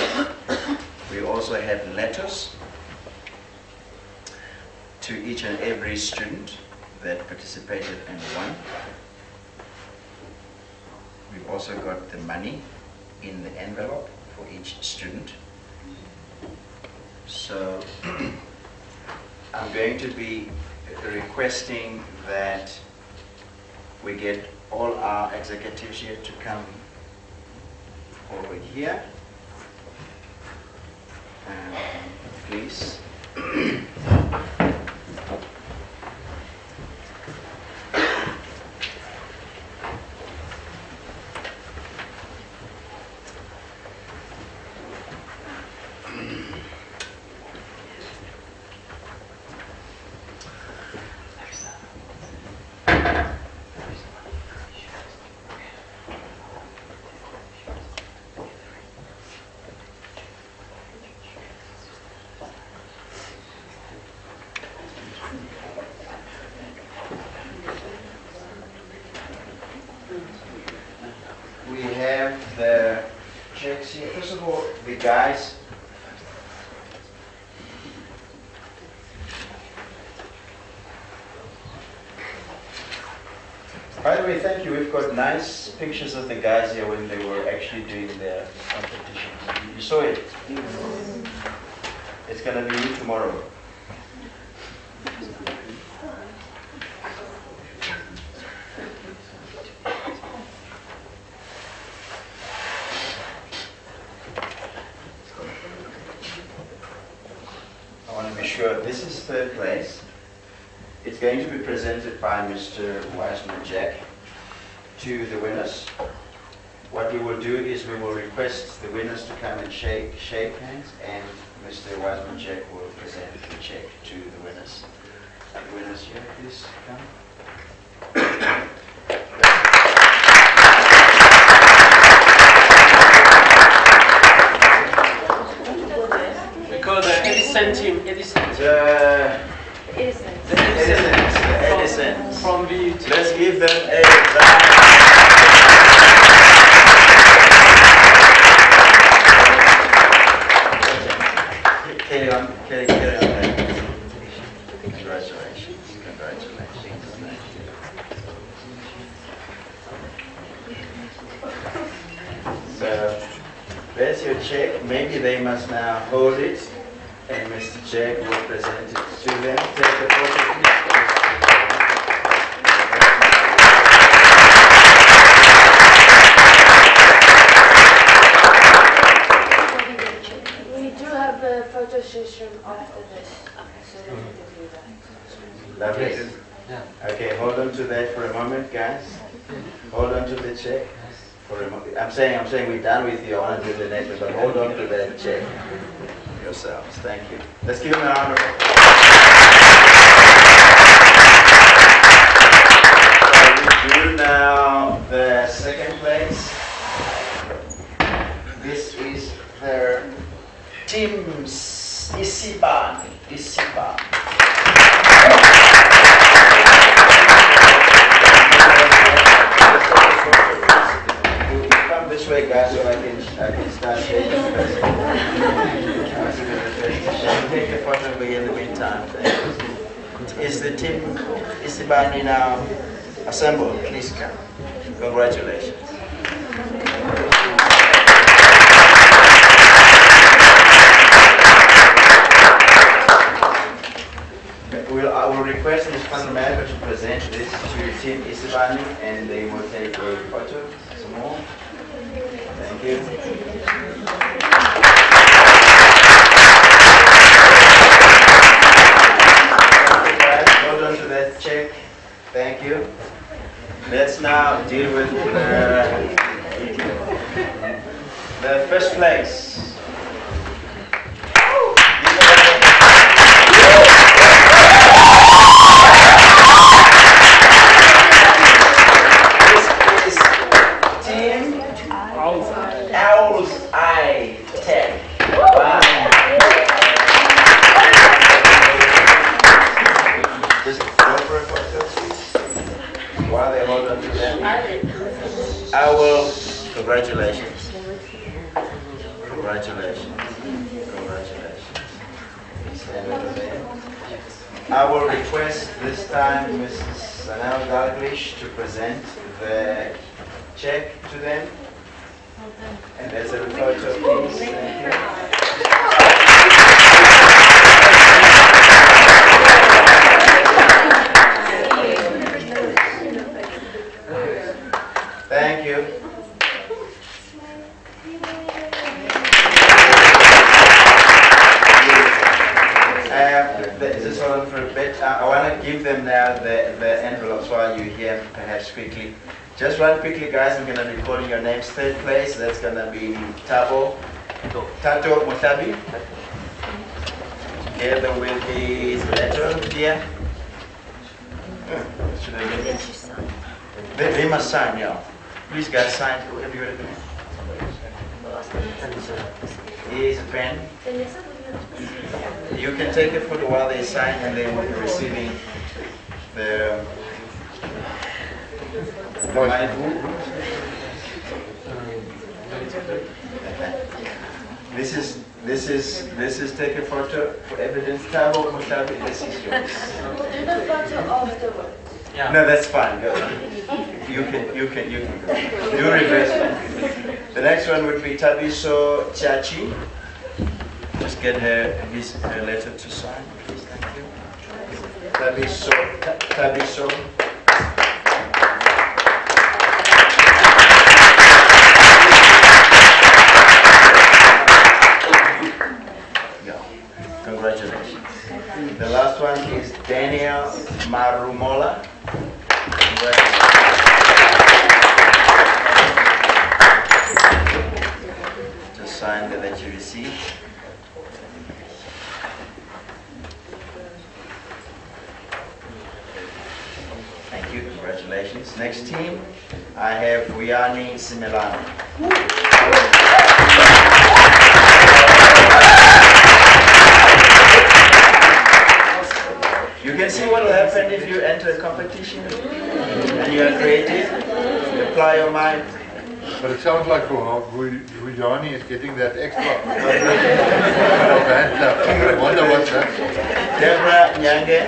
We also have letters to each and every student that participated and won. We've also got the money in the envelope for each student. So I'm going to be requesting that we get all our executives here to come over here. Please. We have the checks here. First of all, the guys. By the way, thank you. We've got nice pictures of the guys here when they were actually doing their competition. You saw it? It's going to be you tomorrow. Sure, this is third place. It's going to be presented by Mr. Wiseman Jack to the winners. What we will do is we will request the winners to come and shake hands, and Mr. Wiseman Jack will present the check to the winners. The winners here, please come. Because the Edison team, The Edison. cognizant. From the Let's give them a round. Carry on. Congratulations. So, there's your check. Maybe they must now hold it, and Mr. Jack will present it to them. Take the photo, please. We do have a photo session after this, so that we can do that. Lovely. Okay, hold on to that for a moment, guys. Hold on to the check for a moment. I'm saying we're done with you. I want to do the next one, but hold on to that check yourselves. Thank you. Let's give them a round of applause. We do now the second place. This is their team's Isiban. You come this way, guys, so I can start shaking. Take a photo of me in the meantime. Is the team Isibani now assembled? Please come. Congratulations. I will request Ms. Panamera to present this to Team Isibani, and they will take a photo. Some more. Thank you. Okay, guys, hold on to that check. Thank you. Let's now deal with the first place. Congratulations. Stand over there. I will request this time Mrs. Sanel Dalglish to present the check to them. And there's a photo, please. Thank you. Thank you. Just hold on for a bit. I want to give them now the envelopes while you're here, perhaps quickly. Just run quickly, guys. I'm going to be calling your names. Third place, that's going to be Tato Mutabi. Together with his letter here. Should I get it? They must sign, yeah. Please, guys, sign. Have you got a pen? Here's a pen. You can take it for the while they sign, and they will be receiving the This is take a photo for evidence. Tabo Mutabi, this is yours. We'll do the photo afterwards. Yeah. No, that's fine. Go. You can go. Do reverse. The next one would be Tabiso Chachi. Just get her letter to sign, please. Thank you. Tabiso. Congratulations. The last one is Daniel Marumola. Just sign that you received. Thank you. Congratulations. Next team, I have Riani Similano. You can see what will happen if you enter a competition and you are creative, you apply your mind. But it sounds like Vujani is getting that extra. I wonder what's that. Deborah Nyange.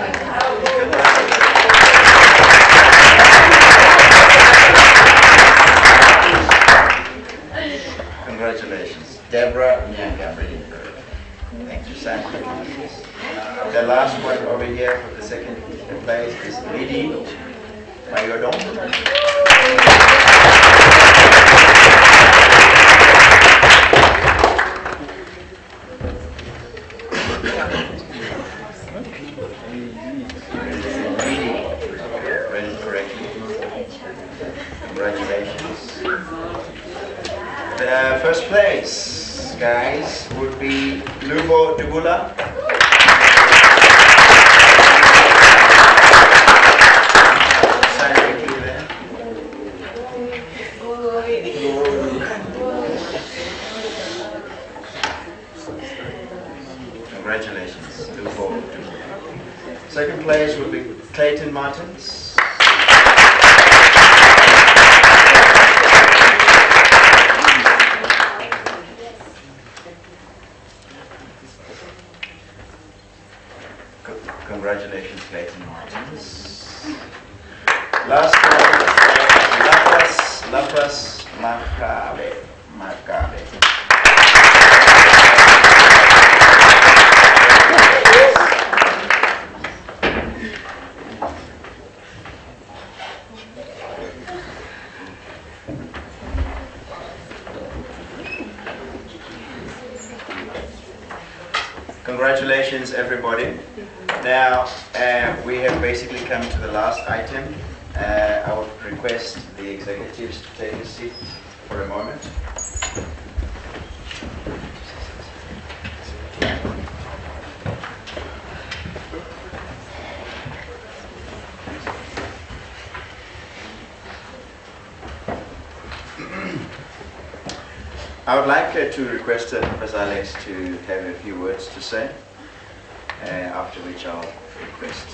Congratulations. Deborah Nyange, I'm reading her. Thank you, Sam. The last one over here for the second place is Lidi Mayodong. Read it correctly. Congratulations. The first place, guys, would be Lubo Dugula. Sign quickly there. Congratulations, Lubo Dugula. Second place would be Clayton Martins. Congratulations, Clayton Martins. Last one, Lapras Makabe. Congratulations, everybody. Now, we have basically come to the last item. I would request the executives to take a seat for a moment. I would like to request Professor Alex to have a few words to say, after which I'll request.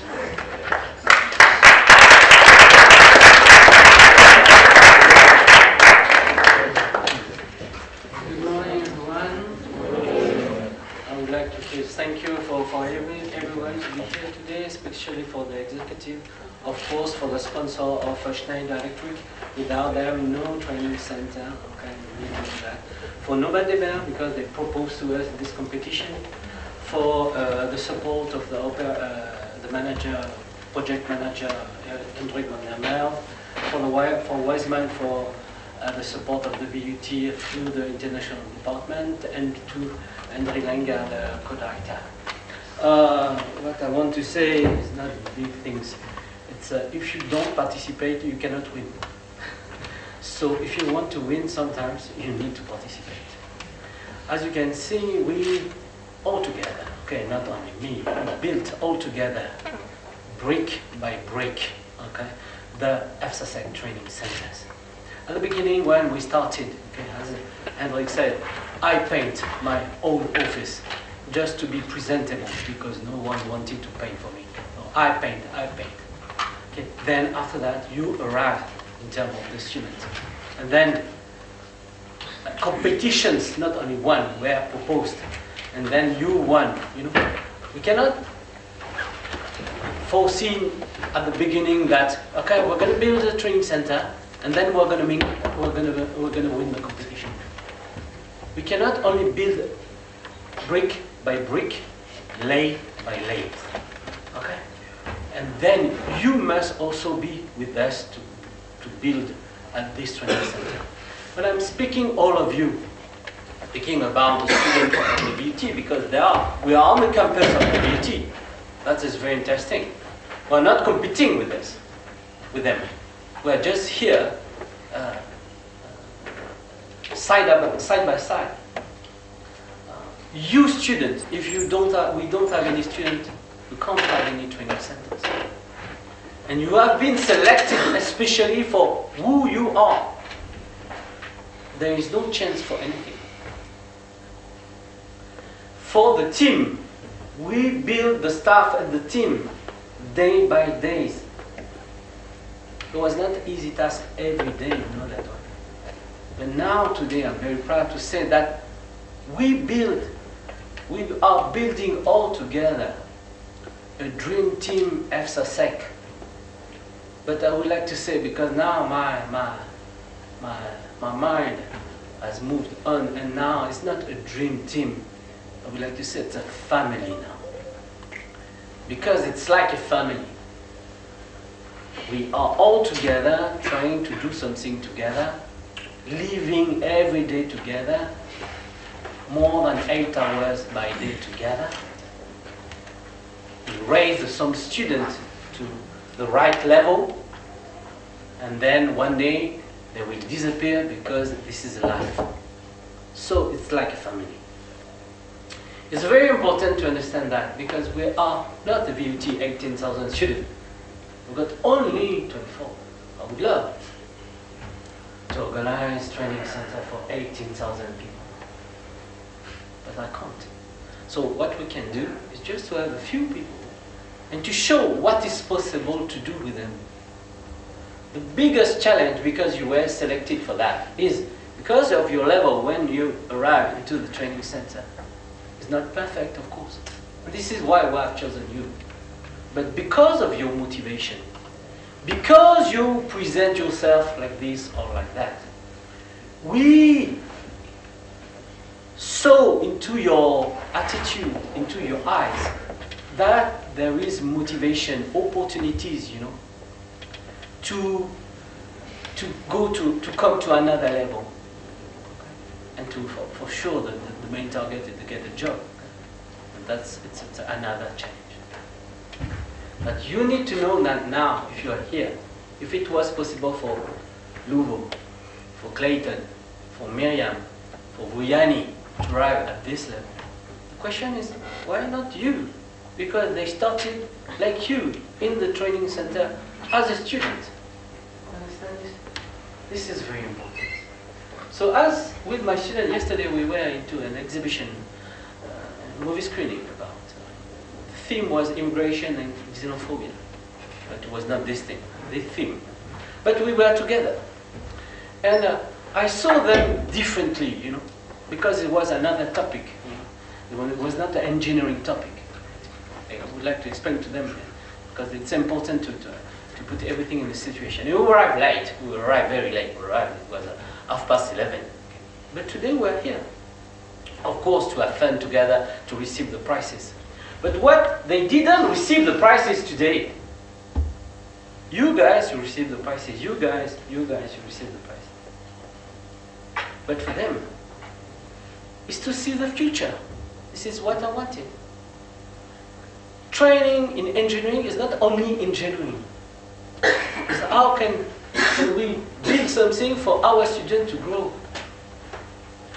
Good morning, everyone. I would like to say thank you for everyone to be here today, especially for the executive, of course, for the sponsor of Schneider Electric. Without them, no training center. Okay, we do that. For Nomade because they proposed to us this competition. For the support of the manager, project manager, Hendrik van der Merwe. For Wiseman for the support of the VUT through the international department, and to André Langer, the co-director. What I want to say is not big things. It's if you don't participate, you cannot win. So if you want to win, sometimes you need to participate. As you can see, we all together, okay, not only me, we built all together, brick by brick, okay, the FSSEC training centers. At the beginning, when we started, okay, as Hendrik said, I paint my own office just to be presentable because no one wanted to pay for me. So I paint. Okay. Then after that, you arrive in terms of the students. And then competitions, not only one, were proposed. And then you won. You know, we cannot foresee at the beginning that okay, we're going to build a training center, and then we're going to win the competition. We cannot only build brick by brick, lay by lay. Okay, and then you must also be with us to build at this training center. When I'm speaking, all of you, speaking about the students of the VUT, because we are on the campus of the VUT. That is very interesting. We're not competing with them. We're just here, side by side. You students, if we don't have any students, we can't have any training centers. And you have been selected especially for who you are. There is no chance for anything. For the team, we build the staff and the team. day by days. It was not an easy task every day, you know that one. But now, today, I'm very proud to say that we are building all together a dream team EFSA-SEC. But I would like to say, because now my mind has moved on, and now it's not a dream team. I would like to say it's a family now. Because it's like a family. We are all together, trying to do something together, living every day together, more than 8 hours by day together. We raise some students to the right level, and then one day they will disappear because this is life. So it's like a family. It's very important to understand that, because we are not the VUT 18,000 students. We've got only 24. I would love to organize training center for 18,000 people. But I can't. So what we can do is just to have a few people and to show what is possible to do with them. The biggest challenge, because you were selected for that, is because of your level when you arrive into the training center. It's not perfect, of course. And this is why we have chosen you. But because of your motivation, because you present yourself like this or like that, we saw into your attitude, into your eyes, that there is motivation, opportunities, you know, to come to another level. And for sure, the main target is to get a job. And it's another change. But you need to know that now, if you are here, if it was possible for Luvo, for Clayton, for Miriam, for Vuyani to arrive at this level, the question is, why not you? Because they started like you in the training center as a student. Understand this? This is very important. So as with my student yesterday, we were into an exhibition, movie screening about. The theme was immigration and xenophobia. But it was not this thing, this theme. But we were together. And I saw them differently, you know, because it was another topic. You know. It was not an engineering topic. I would like to explain to them, because it's important to put everything in the situation. We arrived late. We arrived very late. We arrived, it was 11:30. But today we're here. Of course, to have fun together, to receive the prizes. But what they didn't receive the prizes today. You guys, you receive the prizes. You guys, you receive the prizes. But for them, it's to see the future. This is what I wanted. Training in engineering is not only engineering. It's how can we build something for our students to grow.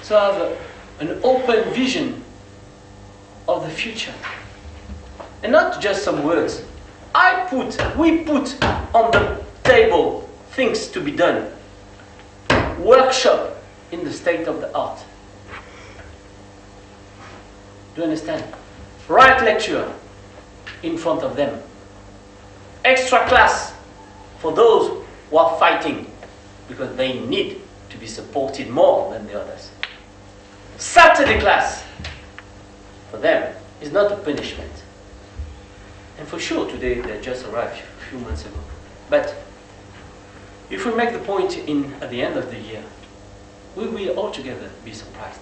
So I have an open vision of the future. And not just some words. We put on the table things to be done. Workshop in the state of the art. Do you understand? Write lecture in front of them. Extra class for those who are fighting, because they need to be supported more than the others. Saturday class for them is not a punishment. And for sure today they just arrived a few months ago. But if we make the point at the end of the year, we will all together be surprised.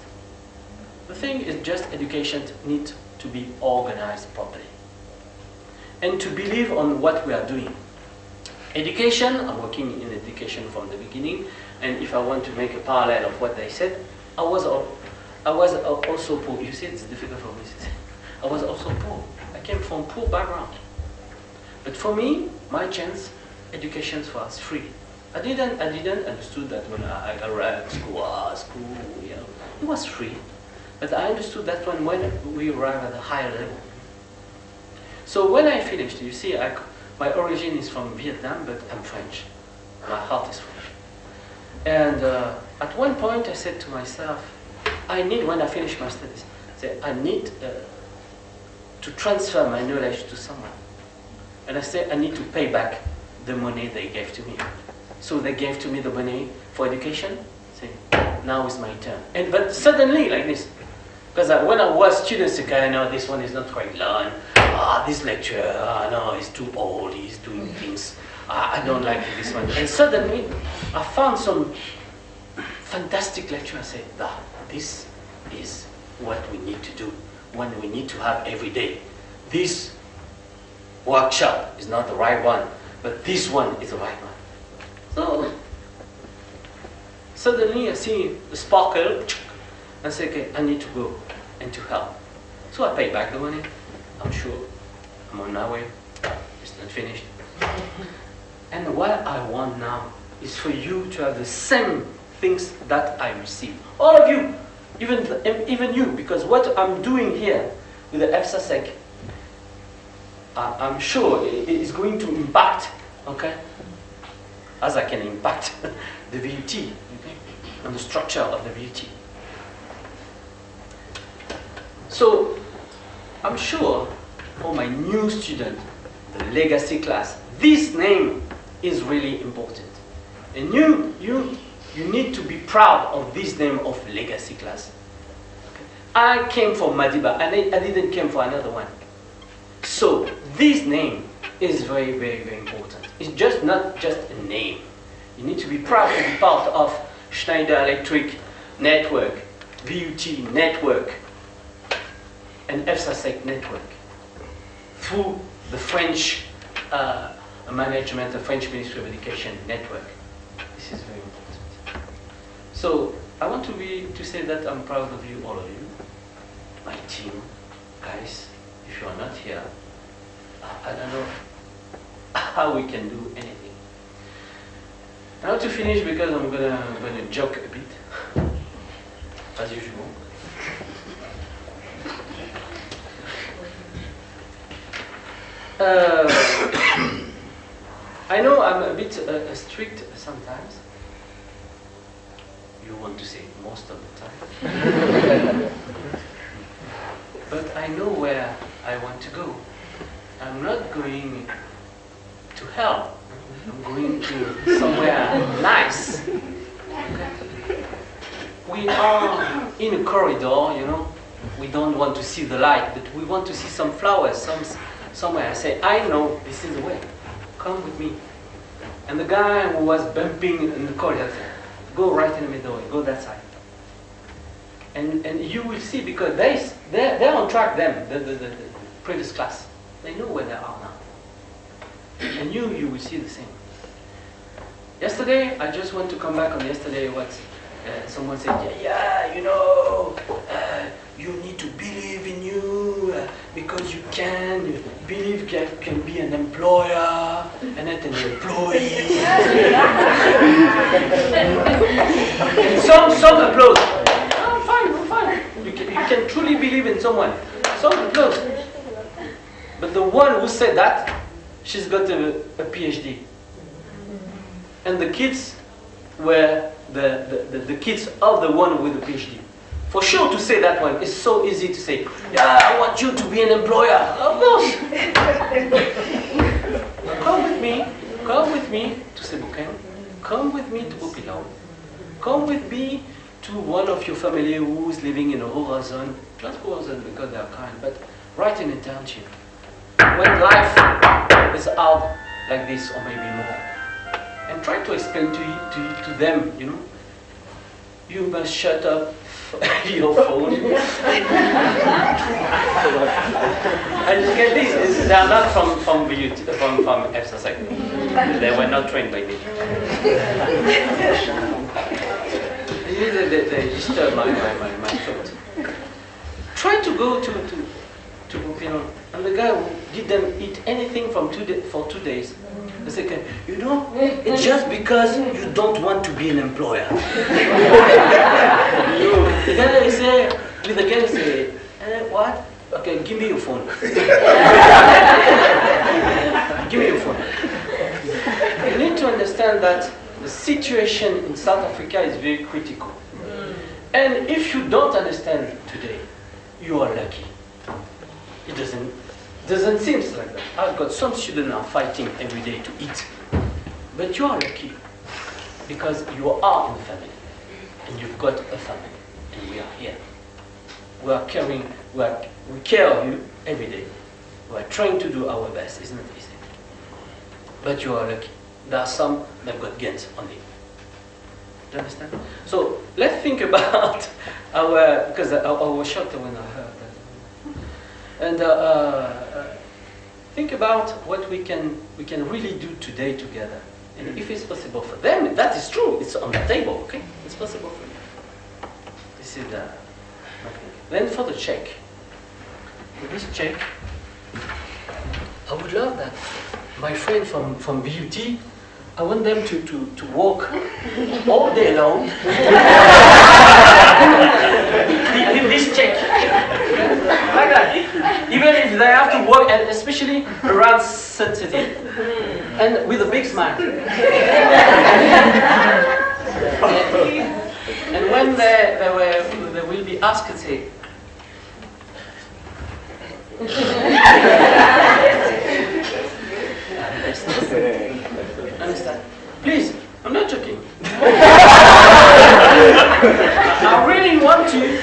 The thing is just education needs to be organized properly. And to believe on what we are doing. Education, I'm working in education from the beginning, and if I want to make a parallel of what they said, I was also poor. You see, it's difficult for me to say. I was also poor. I came from poor background. But for me, my chance, education was free. I didn't understood that when I arrived school, you know, it was free. But I understood that when we arrived at a higher level. So when I finished, you see, my origin is from Vietnam, but I'm French. My heart is French. And at one point I said to myself, when I finished my studies, I need to transfer my knowledge to someone. And I said, I need to pay back the money they gave to me. So they gave to me the money for education. Say, now is my turn. But suddenly, like this, because when I was student, okay, no, this one is not quite learned. This lecturer, no, he's too old. He's doing things. I don't like this one. And suddenly, I found some fantastic lecturer. I said, this is what we need to do. One we need to have every day. This workshop is not the right one, but this one is the right one. So suddenly I see the sparkle and say, okay, I need to go and to help. So I pay back the money. I'm sure I'm on my way. It's not finished. And what I want now is for you to have the same things that I receive. All of you, even you, because what I'm doing here with the FSSEC, I'm sure it is going to impact, okay, as I can impact the VUT, okay, and the structure of the VUT. So I'm sure for my new student, the legacy class, this name is really important. And you need to be proud of this name of legacy class. Okay. I came from Madiba and I didn't come for another one. So this name is very, very, very important. It's just not just a name. You need to be proud to be part of Schneider Electric Network, VUT Network, and FSSEC Network through the French management, the French Ministry of Education network. This is very important. So I want to say that I'm proud of you, all of you, my team, guys. If you are not here, I don't know how we can do anything. Now to finish, because I'm gonna joke a bit, as usual. I know I'm a bit strict sometimes. You want to say most of the time. But I know where I want to go. I'm not going to hell. I'm going to somewhere nice. We are in a corridor, you know. We don't want to see the light, but we want to see some flowers, somewhere. I say, I know this is the way. Come with me. And the guy who was bumping in the corridor said, go right in the middle, go that side. And you will see, because they're on track, the previous class. They know where they are now. And you will see the same. Yesterday, I just want to come back on yesterday what someone said, yeah, you know, you need to believe in you because you can believe you can be an employer and not an employee. some applause. I'm fine. You can truly believe in someone. Some applause. But the one who said that, she's got a PhD. And the kids were the kids of the one with the PhD. For sure to say that one, it's so easy to say, yeah, I want you to be an employer. Of course. Come with me to Sebouken. Come with me to Opilao. Come with me to one of your family who is living in a rural zone. Not rural zone because they are kind, but right in a township. When life is hard like this, or maybe more. And try to explain to them, you know, you must shut up your phone. And look at this, they are not from FSSEC. They were not trained by me. They disturb my thought. Try to go to Bupino, and the guy didn't eat anything for 2 days. They say, you know, it's just because you don't want to be an employer. The guy say, with the guy say, what? Okay, give me your phone. Give me your phone. You need to understand that the situation in South Africa is very critical. And if you don't understand today, you are lucky. It doesn't seem like that. I've got some students are fighting every day to eat. But you are lucky because you are in the family and you've got a family and we are here. We are caring, we care of you every day. We are trying to do our best. It's not easy. But you are lucky. There are some that got guns only. Do you understand? So let's think about because I was shocked when I heard that. And think about what we can really do today together. And if it's possible for them, that is true. It's on the table, okay? It's possible for you. This is the. Then for the check. With this check, I would love that. My friend from VUT, I want them to walk all day long. This check. Like that. Even if they have to work, and especially around Saturday. And with a big smile. And when they will be asked to say, understand? Please, I'm not joking. I really want you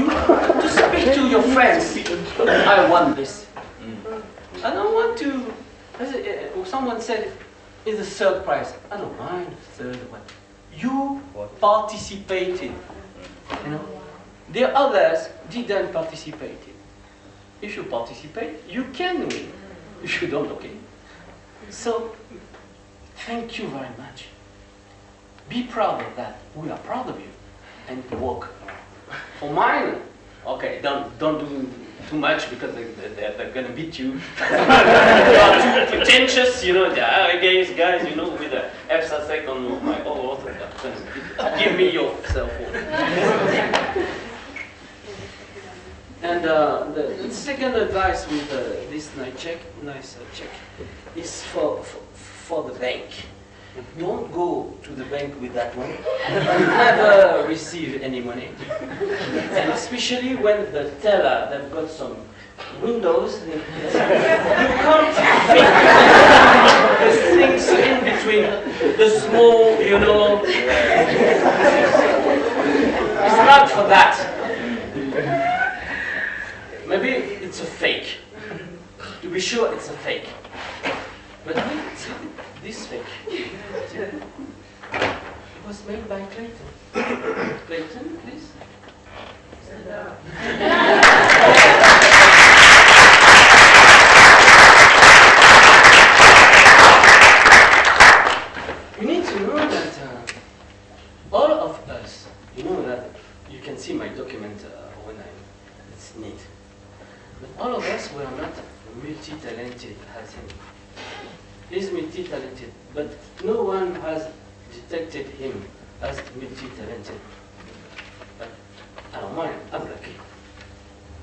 to speak to your friends. I want this. I don't want to. Someone said, "It's a third prize." I don't mind third one. You participated. You know, the others didn't participate. If you participate, you can win. If you don't, okay. So, thank you very much. Be proud of that. We are proud of you. And work. For mine, okay, don't do too much because they're gonna beat you. You are too pretentious, you know. Guys, you know, with the FSASEC on my author, give me your cell phone. And the second advice with this nice check is for the bank. Don't go to the bank with that one. You never receive any money. And especially when the teller they've got some windows, you can't fit the things in between. The small, you know. It's not for that. Maybe it's a fake. To be sure, it's a fake. But see, this fake. It was made by Clayton. Clayton, please. You need to know that all of us, you know that you can see my document when it's neat. But all of us were not multi-talented as him. He's multi-talented, but no one has detected him as multi-talented. But I don't mind, I'm lucky.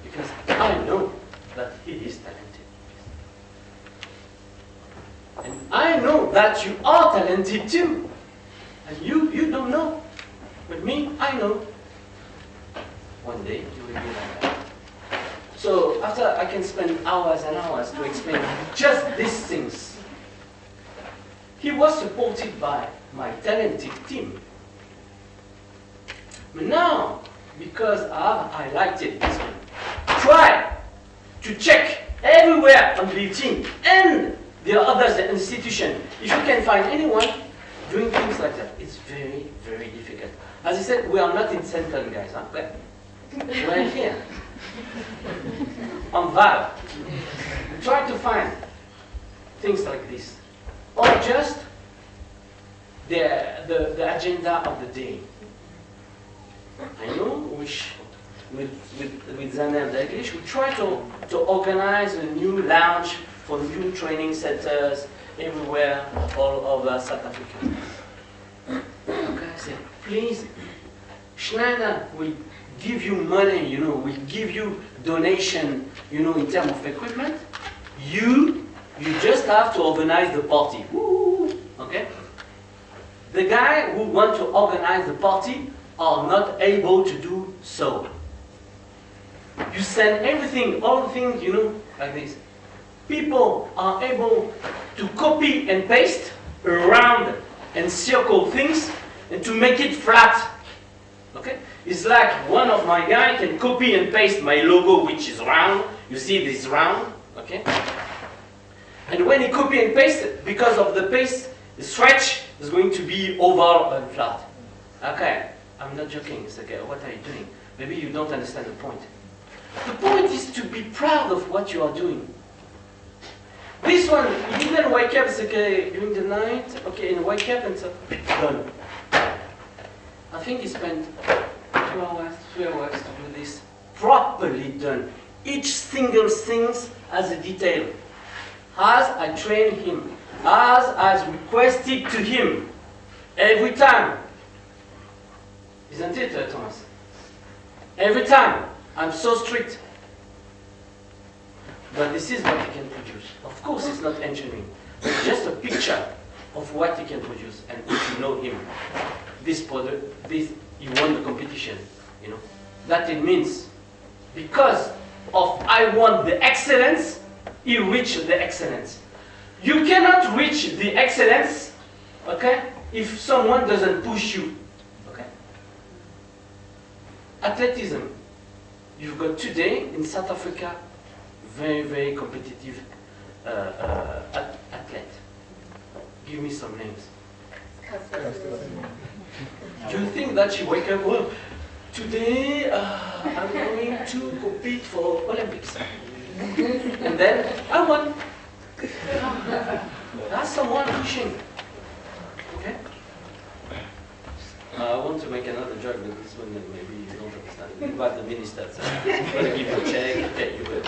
Because I know that he is talented. And I know that you are talented too. And you don't know. But me, I know. One day you will be like that. So after I can spend hours and hours to explain just these things. He was supported by my talented team. But now, because I've highlighted this one, try to check everywhere on the team and the others, the institution. If you can find anyone doing things like that, it's very, very difficult. As I said, we are not in Central, guys. Huh? We're here. On Val. Try to find things like this. Or just the agenda of the day. I know with Zana and Daglish, we try to organize a new lounge for new training centers everywhere, all over South Africa. Okay, I said, please, Schneider will give you money, you know, will give you donation, you know, in terms of equipment. You just have to organize the party. Woo, okay? The guy who wants to organize the party are not able to do so. You send everything, all the things, you know, like this. people are able to copy and paste around and circle things and to make it flat. Okay? It's like one of my guys can copy and paste my logo, which is round. You see this round, okay? And when he copy and paste, because of the paste, the stretch is going to be oval and flat. Okay, I'm not joking. It's okay, what are you doing? Maybe you don't understand the point. The point is to be proud of what you are doing. This one, you didn't wake up, it's okay, during the night, okay, and wake up and say, done. I think he spent 2 hours, 3 hours to do this, properly done. Each single thing has a detail. As I trained him, as I requested to him, every time. Isn't it, Thomas? Every time. I'm so strict. But this is what he can produce. Of course, it's not engineering. It's just a picture of what he can produce. And if you know him, this product, this, he won the competition. You know, that it means because of I want the excellence, he reached the excellence. You cannot reach the excellence, okay, if someone doesn't push you. Okay. Athleticism. You've got today in South Africa very, very competitive athlete. Give me some names. Do you think that she wake up, well, today I'm going to compete for Olympics. And then I won. That's someone pushing. Okay? I want to make another joke, but this one maybe you don't understand. About the minister, so I'm going to give you a check, okay, you will.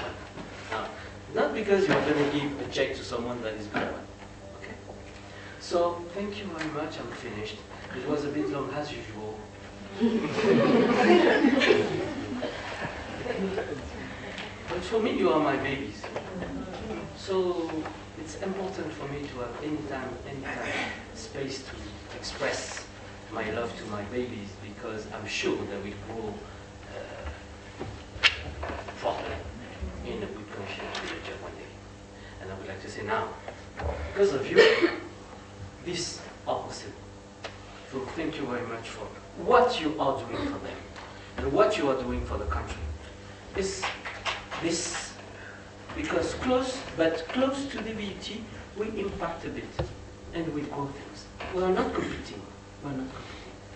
Now, not because you're going to give a check to someone that is good. Okay? So, thank you very much, I'm finished. It was a bit long as usual. But for me, you are my babies. So, it's important for me to have any time space to express my love to my babies, because I'm sure they will grow properly in a good condition to do the job one day. And I would like to say now, because of you, this are possible. So thank you very much for what you are doing for them and what you are doing for the country. This because close to the BUT, we impact a bit and we grow things. We are not competing. We're not competing.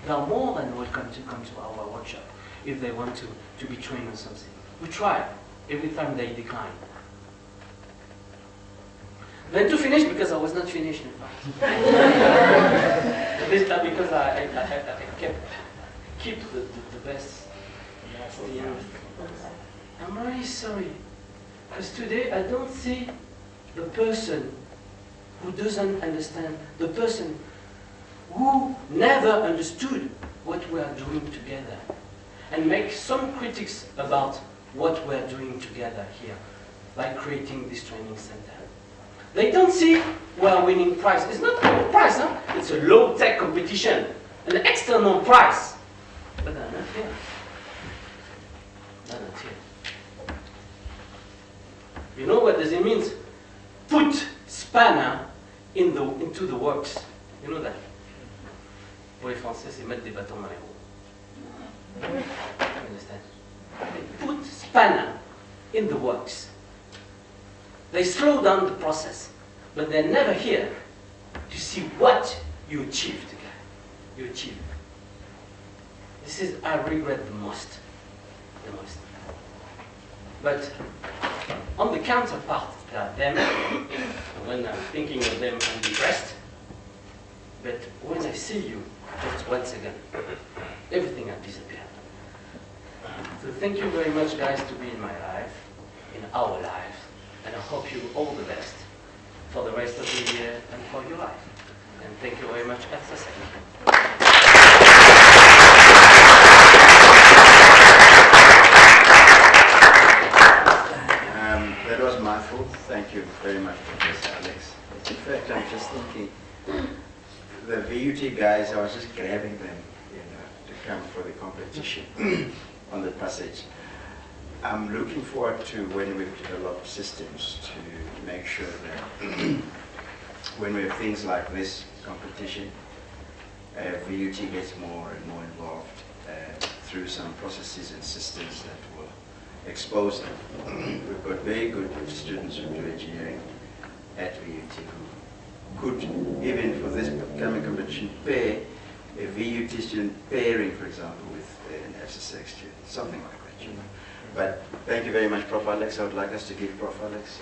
They are more than welcome to come to our workshop if they want to be trained on something. We try every time they decline. Then to finish, because I was not finished in fact. This time because I keep the best for the end. I'm really sorry, because today I don't see the person who doesn't understand, the person who never understood what we are doing together, and make some critics about what we are doing together here by creating this training center. They don't see we are winning prize. It's not our prize, huh? It's a low-tech competition, an external prize. But they're not here. They're not here. You know what does it mean? Put spanner into the works. You know that? Pour les Français, c'est mettre des bâtons dans les roues. You understand? They put spanner in the works. They slow down the process, but they're never here to see what you achieved. You achieved. This is I regret the most. The most. But on the counterpart, there are them. When I'm thinking of them, I'm depressed. But when I see you, just once again, everything has disappeared. So thank you very much, guys, to be in my life, in our lives, and I hope you all the best for the rest of the year and for your life. And thank you very much, FSSEC. That was my fault. Thank you very much, Professor Alex. In fact, I'm just thinking, the VUT guys, I was just grabbing them, to come for the competition on the passage. I'm looking forward to when we've developed systems to make sure that when we have things like this competition, VUT gets more and more involved through some processes and systems that will expose them. We've got very good students who do engineering at VUT who could, even for this coming competition, pair a VUT student pairing, for example, with an FSSX student, something like that, you know. But thank you very much, Prof. Alex. I would like us to give Prof. Alex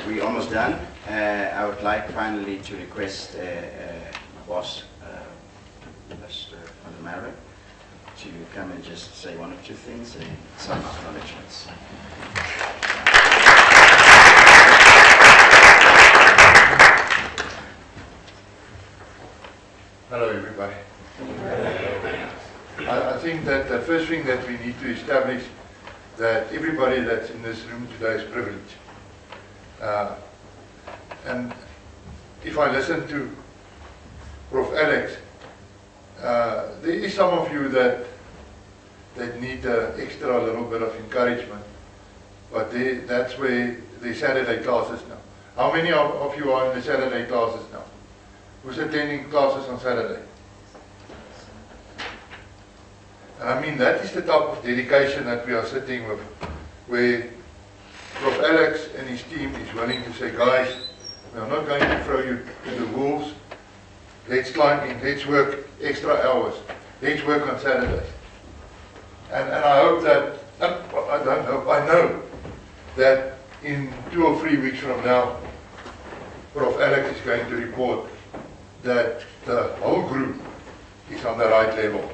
We're almost done. I would like finally to request my boss, Mr. Van der Merwe, to come and just say one or two things and some acknowledgements. Hello, everybody. I think that the first thing that we need to establish that everybody that's in this room today is privileged. And if I listen to Prof. Alex, there is some of you that need extra little bit of encouragement, but that's where the Saturday classes now. How many of you are in the Saturday classes now? Who's attending classes on Saturday? And I mean, that is the type of dedication that we are sitting with, where Prof. Alex and his team is willing to say, guys, we are not going to throw you to the wolves. Let's climb in, let's work extra hours, let's work on Saturdays. And I hope that, I don't hope, I know that in 2 or 3 weeks from now, Prof. Alex is going to report that the whole group is on the right level.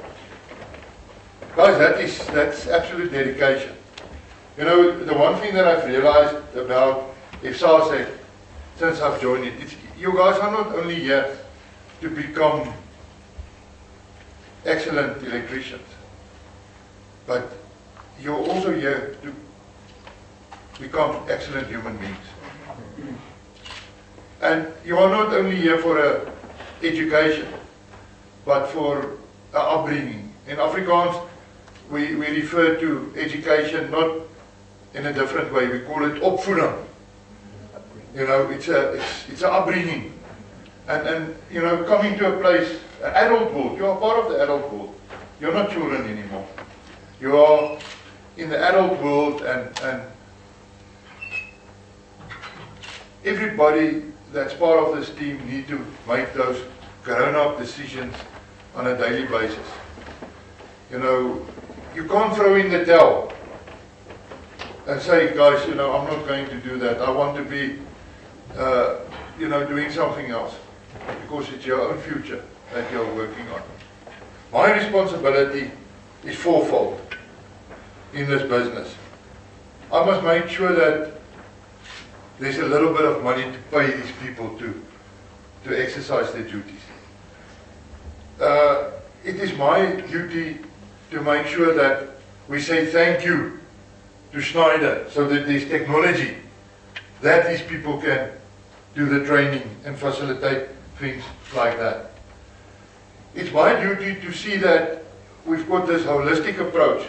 Guys, that's absolute dedication. You know, the one thing that I've realized about FSASEC since I've joined it, you guys are not only here to become excellent electricians, but you're also here to become excellent human beings. And you are not only here for education, but for upbringing. In Afrikaans, we refer to education not in a different way. We call it opvoeding. You know, it's an upbringing. And you know, coming to a place, an adult world, you are part of the adult world. You're not children anymore. You are in the adult world, and everybody that's part of this team need to make those grown-up decisions on a daily basis. You know, you can't throw in the towel and say, guys, you know, I'm not going to do that. I want to be, you know, doing something else, because it's your own future that you're working on. My responsibility is fourfold in this business. I must make sure that there's a little bit of money to pay these people to exercise their duties. It is my duty to make sure that we say thank you to Schneider, so that there's technology that these people can do the training and facilitate things like that. It's my duty to see that we've got this holistic approach,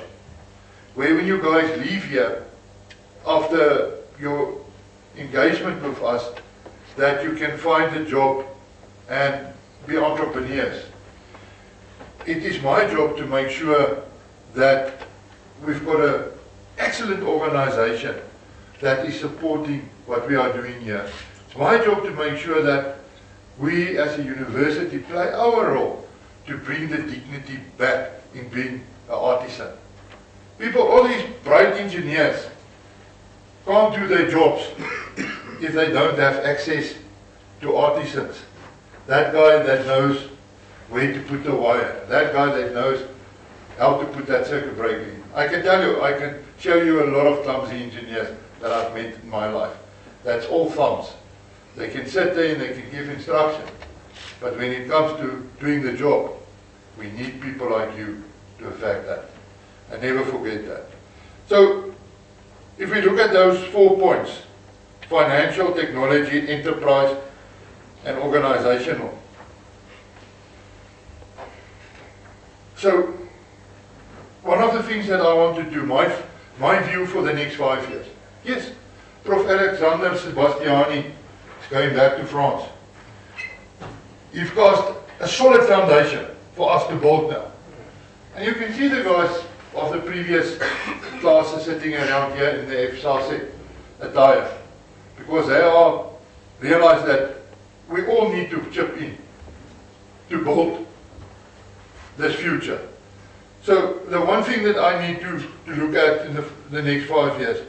where when you guys leave here after your engagement with us, that you can find a job and be entrepreneurs. It is my job to make sure that we've got an excellent organization that is supporting what we are doing here. It's my job to make sure that we as a university play our role to bring the dignity back in being an artisan. People, all these bright engineers, can't do their jobs if they don't have access to artisans. That guy that knows where to put the wire, that guy that knows how to put that circuit breaker in. I can tell you, I can show you a lot of clumsy engineers that I've met in my life. That's all thumbs. They can sit there and they can give instruction. But when it comes to doing the job, we need people like you to affect that. And never forget that. So, if we look at those 4 points, financial, technology, enterprise, and organizational. So, one of the things that I want to do, my view for the next 5 years. Yes, Prof. Alexander Sebastiani is going back to France. You've cast a solid foundation for us to build now. And you can see the guys of the previous classes sitting around here in the FSASE attire, because they all realize that we all need to chip in to build this future. So the one thing that I need to look at in the next 5 years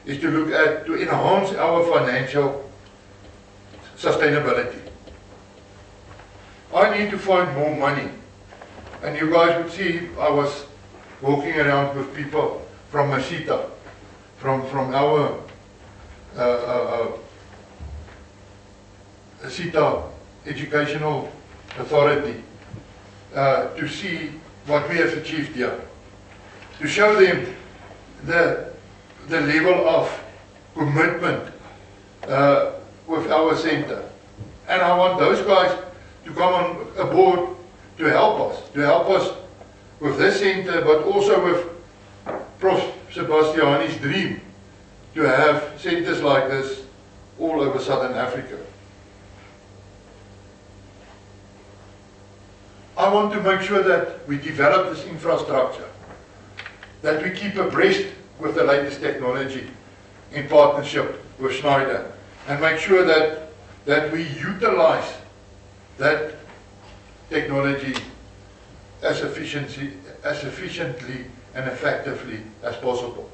is to look at, to enhance our financial sustainability. I need to find more money. And you guys would see, I was walking around with people from Masita, from our Masita Educational Authority, to see what we have achieved here, to show them the level of commitment with our center. And I want those guys to come on aboard to help us with this center, but also with Prof. Sebastiani's dream to have centers like this all over Southern Africa. I want to make sure that we develop this infrastructure, that we keep abreast with the latest technology in partnership with Schneider, and make sure that we utilize that technology as efficiently and effectively as possible.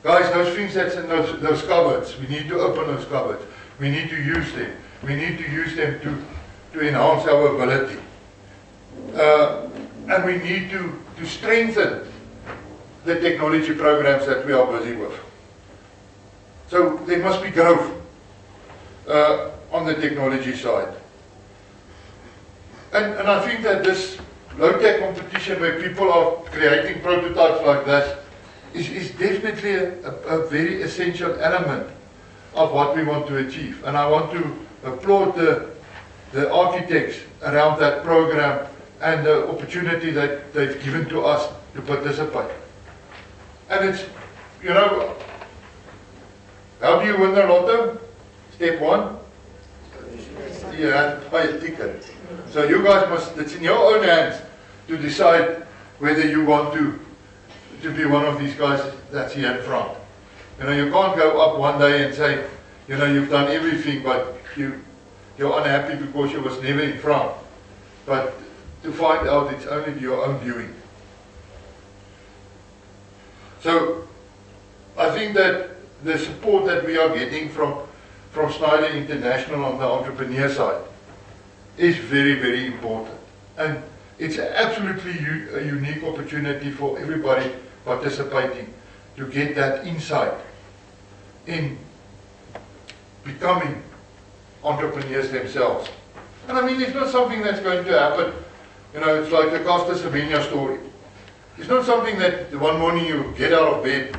Guys, those things that's in those cupboards, we need to open those cupboards. We need to use them. We need to use them to enhance our ability. And we need to strengthen the technology programs that we are busy with. So there must be growth on the technology side. And I think that this low-tech competition where people are creating prototypes like this is definitely a very essential element of what we want to achieve. And I want to applaud the architects around that program and the opportunity that they've given to us to participate. And it's, you know, how do you win the lotto? Step one, you have to buy a ticket. So you guys must, it's in your own hands to decide whether you want to be one of these guys that's here in front. You know, you can't go up one day and say, you know, you've done everything, but you're unhappy because you was never in front. But to find out it's only your own viewing. So I think that the support that we are getting from Schneider International on the entrepreneur side is very, very important. And it's absolutely a unique opportunity for everybody participating to get that insight in becoming entrepreneurs themselves. And I mean, it's not something that's going to happen, you know, it's like the Costa Semenya story. It's not something that one morning you get out of bed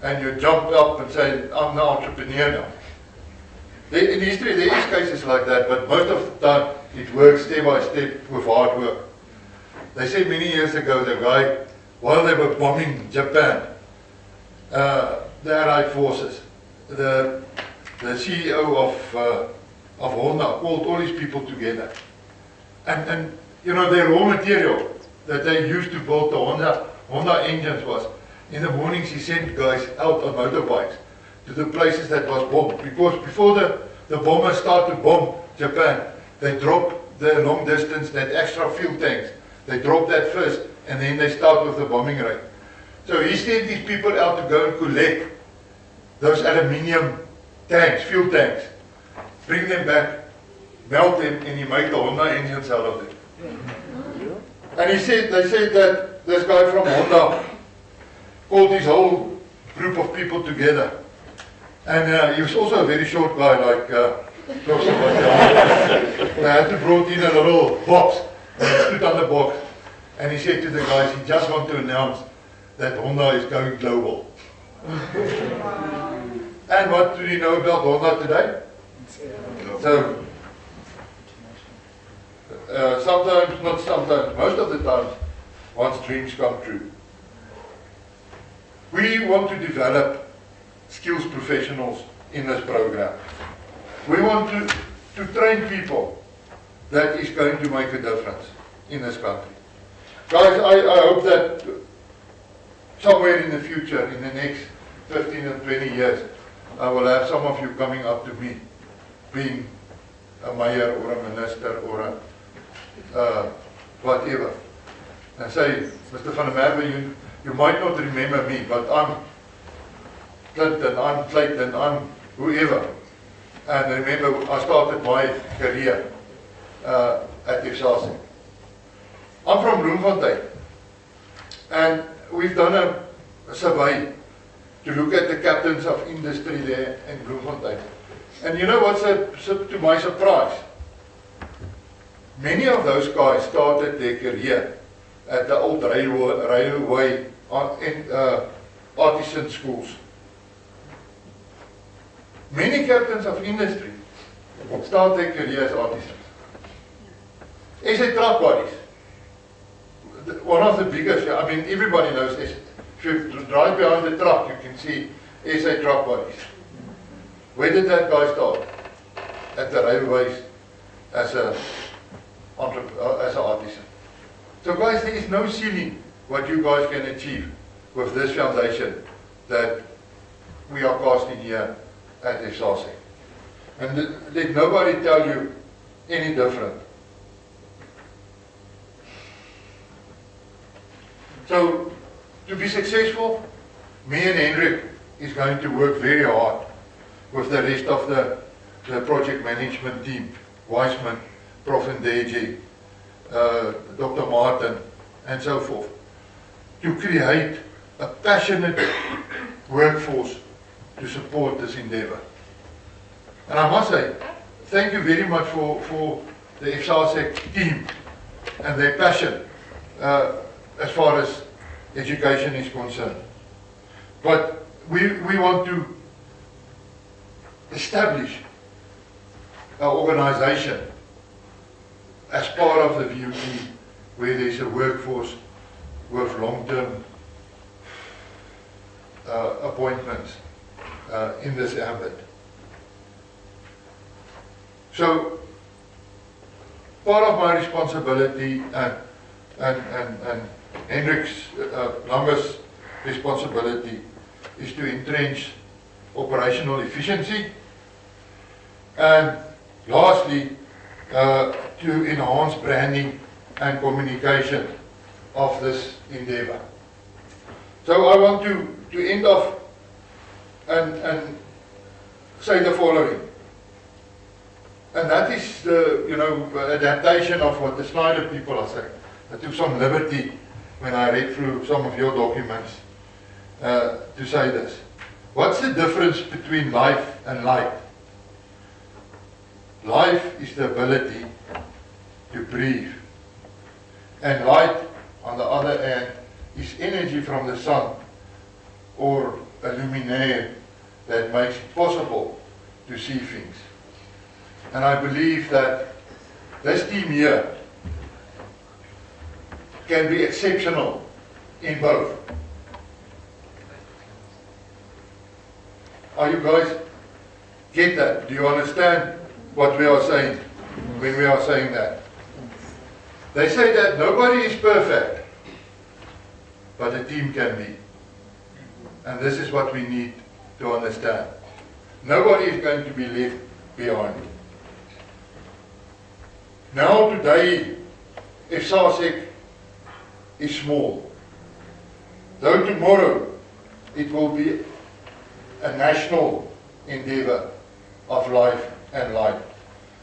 and you jump up and say, I'm the entrepreneur now. In history there is cases like that, but most of the time it works step by step with hard work. They said many years ago, the guy, while they were bombing Japan, the Allied forces, the CEO of Honda called all these people together. And you know, their raw material that they used to build the Honda engines was, in the mornings he sent guys out on motorbikes to the places that was bombed. Because before the bombers start to bomb Japan, they drop the long distance, that extra fuel tanks. They drop that first, and then they start with the bombing rate. So he sent these people out to go and collect those aluminium tanks, fuel tanks, bring them back, melt them, and he made the Honda engines out of them. And they said that this guy from Honda called his whole group of people together. And he was also a very short guy, like Prof. Sebastiani. They had to brought in a little box, and he stood on the box, and he said to the guys, he just want to announce that Honda is going global. And what do you know about Honda today? So, sometimes, not sometimes, most of the time, wants dreams come true. We want to develop skills professionals in this program. We want to train people that is going to make a difference in this country. Guys, I hope that somewhere in the future, in the next 15 or 20 years, I will have some of you coming up to me, being a mayor or a minister or a whatever, and say, Mr. van der Merwe, you might not remember me, but I'm Clinton, I'm Clayton, I'm whoever. And remember, I started my career at FSASEC. I'm from Bloemfontein, and we've done a survey to look at the captains of industry there in Bloemfontein. And you know what's to my surprise? Many of those guys started their career at the old railway artisan schools. Many captains of industry start their career as artisans. SA truck bodies, one of the biggest, I mean everybody knows this. If you drive behind the truck, you can see SA truck bodies. Where did that guy start? At the railways as an artisan. So guys, there is no ceiling what you guys can achieve with this foundation that we are casting here at FSASEC. And let nobody tell you any different. So, to be successful, me and Hendrik is going to work very hard with the rest of the project management team, Wiseman, Prof. Ndeji, Dr. Martin, and so forth, to create a passionate workforce to support this endeavor. And I must say, thank you very much for the FSASEC team and their passion as far as education is concerned. But we want to establish an organization as part of the VUT where there's a workforce with long-term appointments in this ambit. So, part of my responsibility and Hendrik's longest responsibility is to entrench operational efficiency, and lastly, to enhance branding and communication of this endeavor. So I want to end off and say the following. And that is the adaptation of what the Schneider people are saying. I took some liberty when I read through some of your documents to say this. What's the difference between life and light? Life is the ability to breathe. And light, on the other hand, is energy from the sun or a luminaire that makes it possible to see things. And I believe that this team here can be exceptional in both. Are you guys get that? Do you understand what we are saying when we are saying that? They say that nobody is perfect, but a team can be. And this is what we need to understand. Nobody is going to be left behind. Now today, FSASEC is small. Though tomorrow it will be a national endeavor of life and light,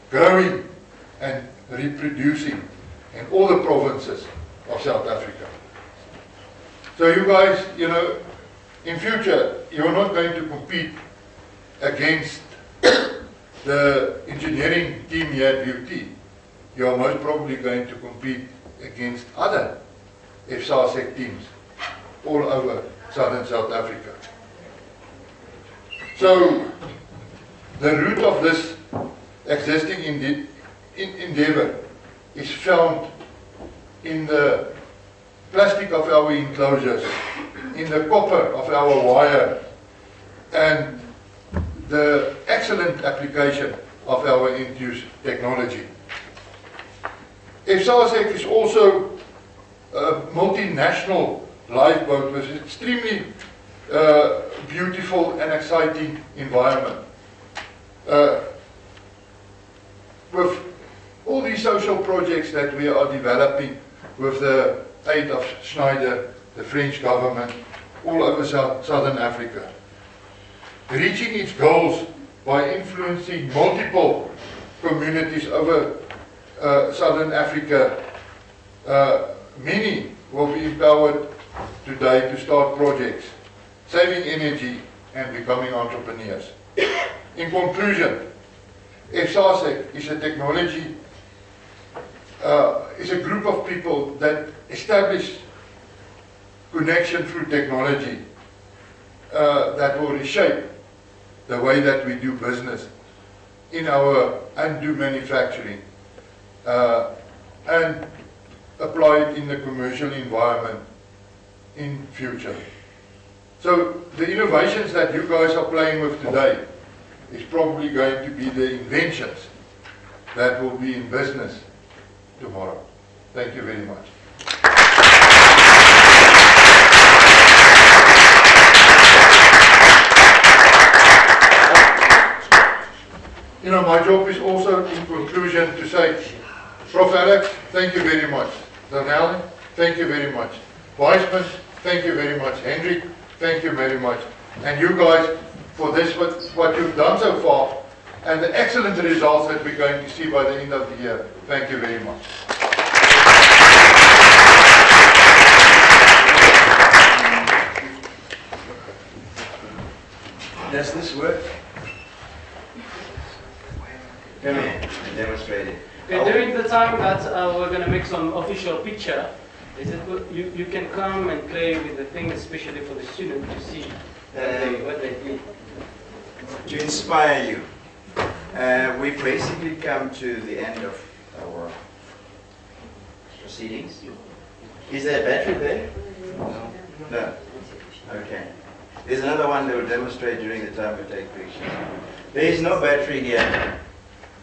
growing and reproducing in all the provinces of South Africa. So you guys, in future, you're not going to compete against the engineering team here at VUT. You are most probably going to compete against other FSASEC teams all over southern South Africa. So, the root of this existing endeavor is found in the plastic of our enclosures, in the copper of our wire, and the excellent application of our end-use technology. FSASEC is also a multinational lifeboat with an extremely beautiful and exciting environment. With all these social projects that we are developing with the aid of Schneider, the French government, all over Southern Africa. Reaching its goals by influencing multiple communities over Southern Africa, many will be empowered today to start projects, saving energy and becoming entrepreneurs. In conclusion, FSASEC is a technology, is a group of people that establish connection through technology that will reshape the way that we do business in our and do manufacturing and apply it in the commercial environment in future. So the innovations that you guys are playing with today is probably going to be the inventions that will be in business tomorrow. Thank you very much. You know, my job is also, in conclusion, to say, Prof. Alex, thank you very much. Danielle, thank you very much. Weisman, thank you very much. Hendrik, thank you very much. And you guys, for this, what you've done so far, and the excellent results that we're going to see by the end of the year. Thank you very much. Does this work? Come here and demonstrate it. Okay, during the time that we're going to make some official picture, is it you can come and play with the thing, especially for the students to see what they did. To inspire you, we've basically come to the end of our proceedings. Is there a battery there? No. No. Okay. There's another one that will demonstrate during the time we take pictures. There is no battery here.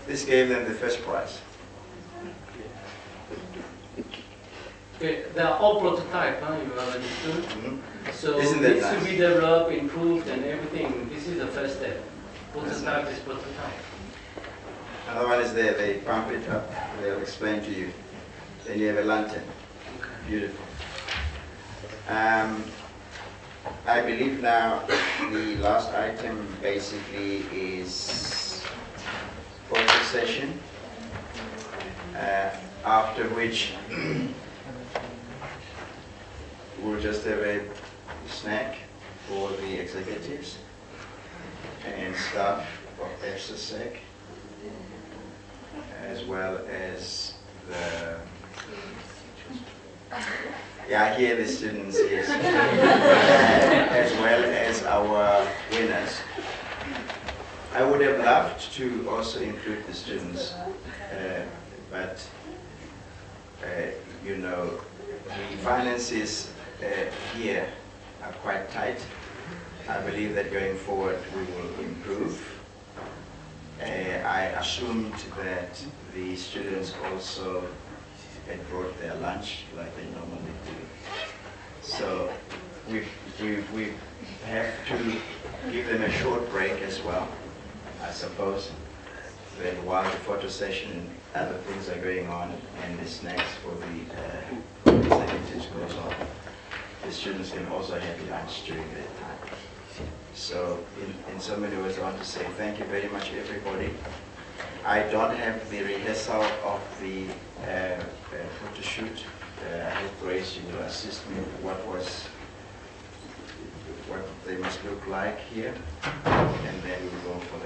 This gave them the first prize. Okay, they are all prototype, huh? You have understood? Mm-hmm. So Isn't it that needs nice? to be developed, improved, and everything. This is the first step. Prototype is prototype. Another one is there. They pump it up. They'll explain to you. Then you have a lantern. Beautiful. I believe now the last item basically is photo session. After which we'll just have a snack for the executives and staff of FSASEC, as well as the, yeah, here the students, yes, as well as our winners. I would have loved to also include the students, but you know, the finances here are quite tight. I believe that going forward we will improve. I assumed that the students also had brought their lunch like they normally do. So we have to give them a short break as well, I suppose, that while the photo session and other things are going on and the snacks for the executives goes on, the students can also have lunch during that time. So in so many words, I want to say thank you very much, everybody. I don't have the rehearsal of the photo shoot. I hope Grace, you will assist me with what they must look like here, and then we'll go for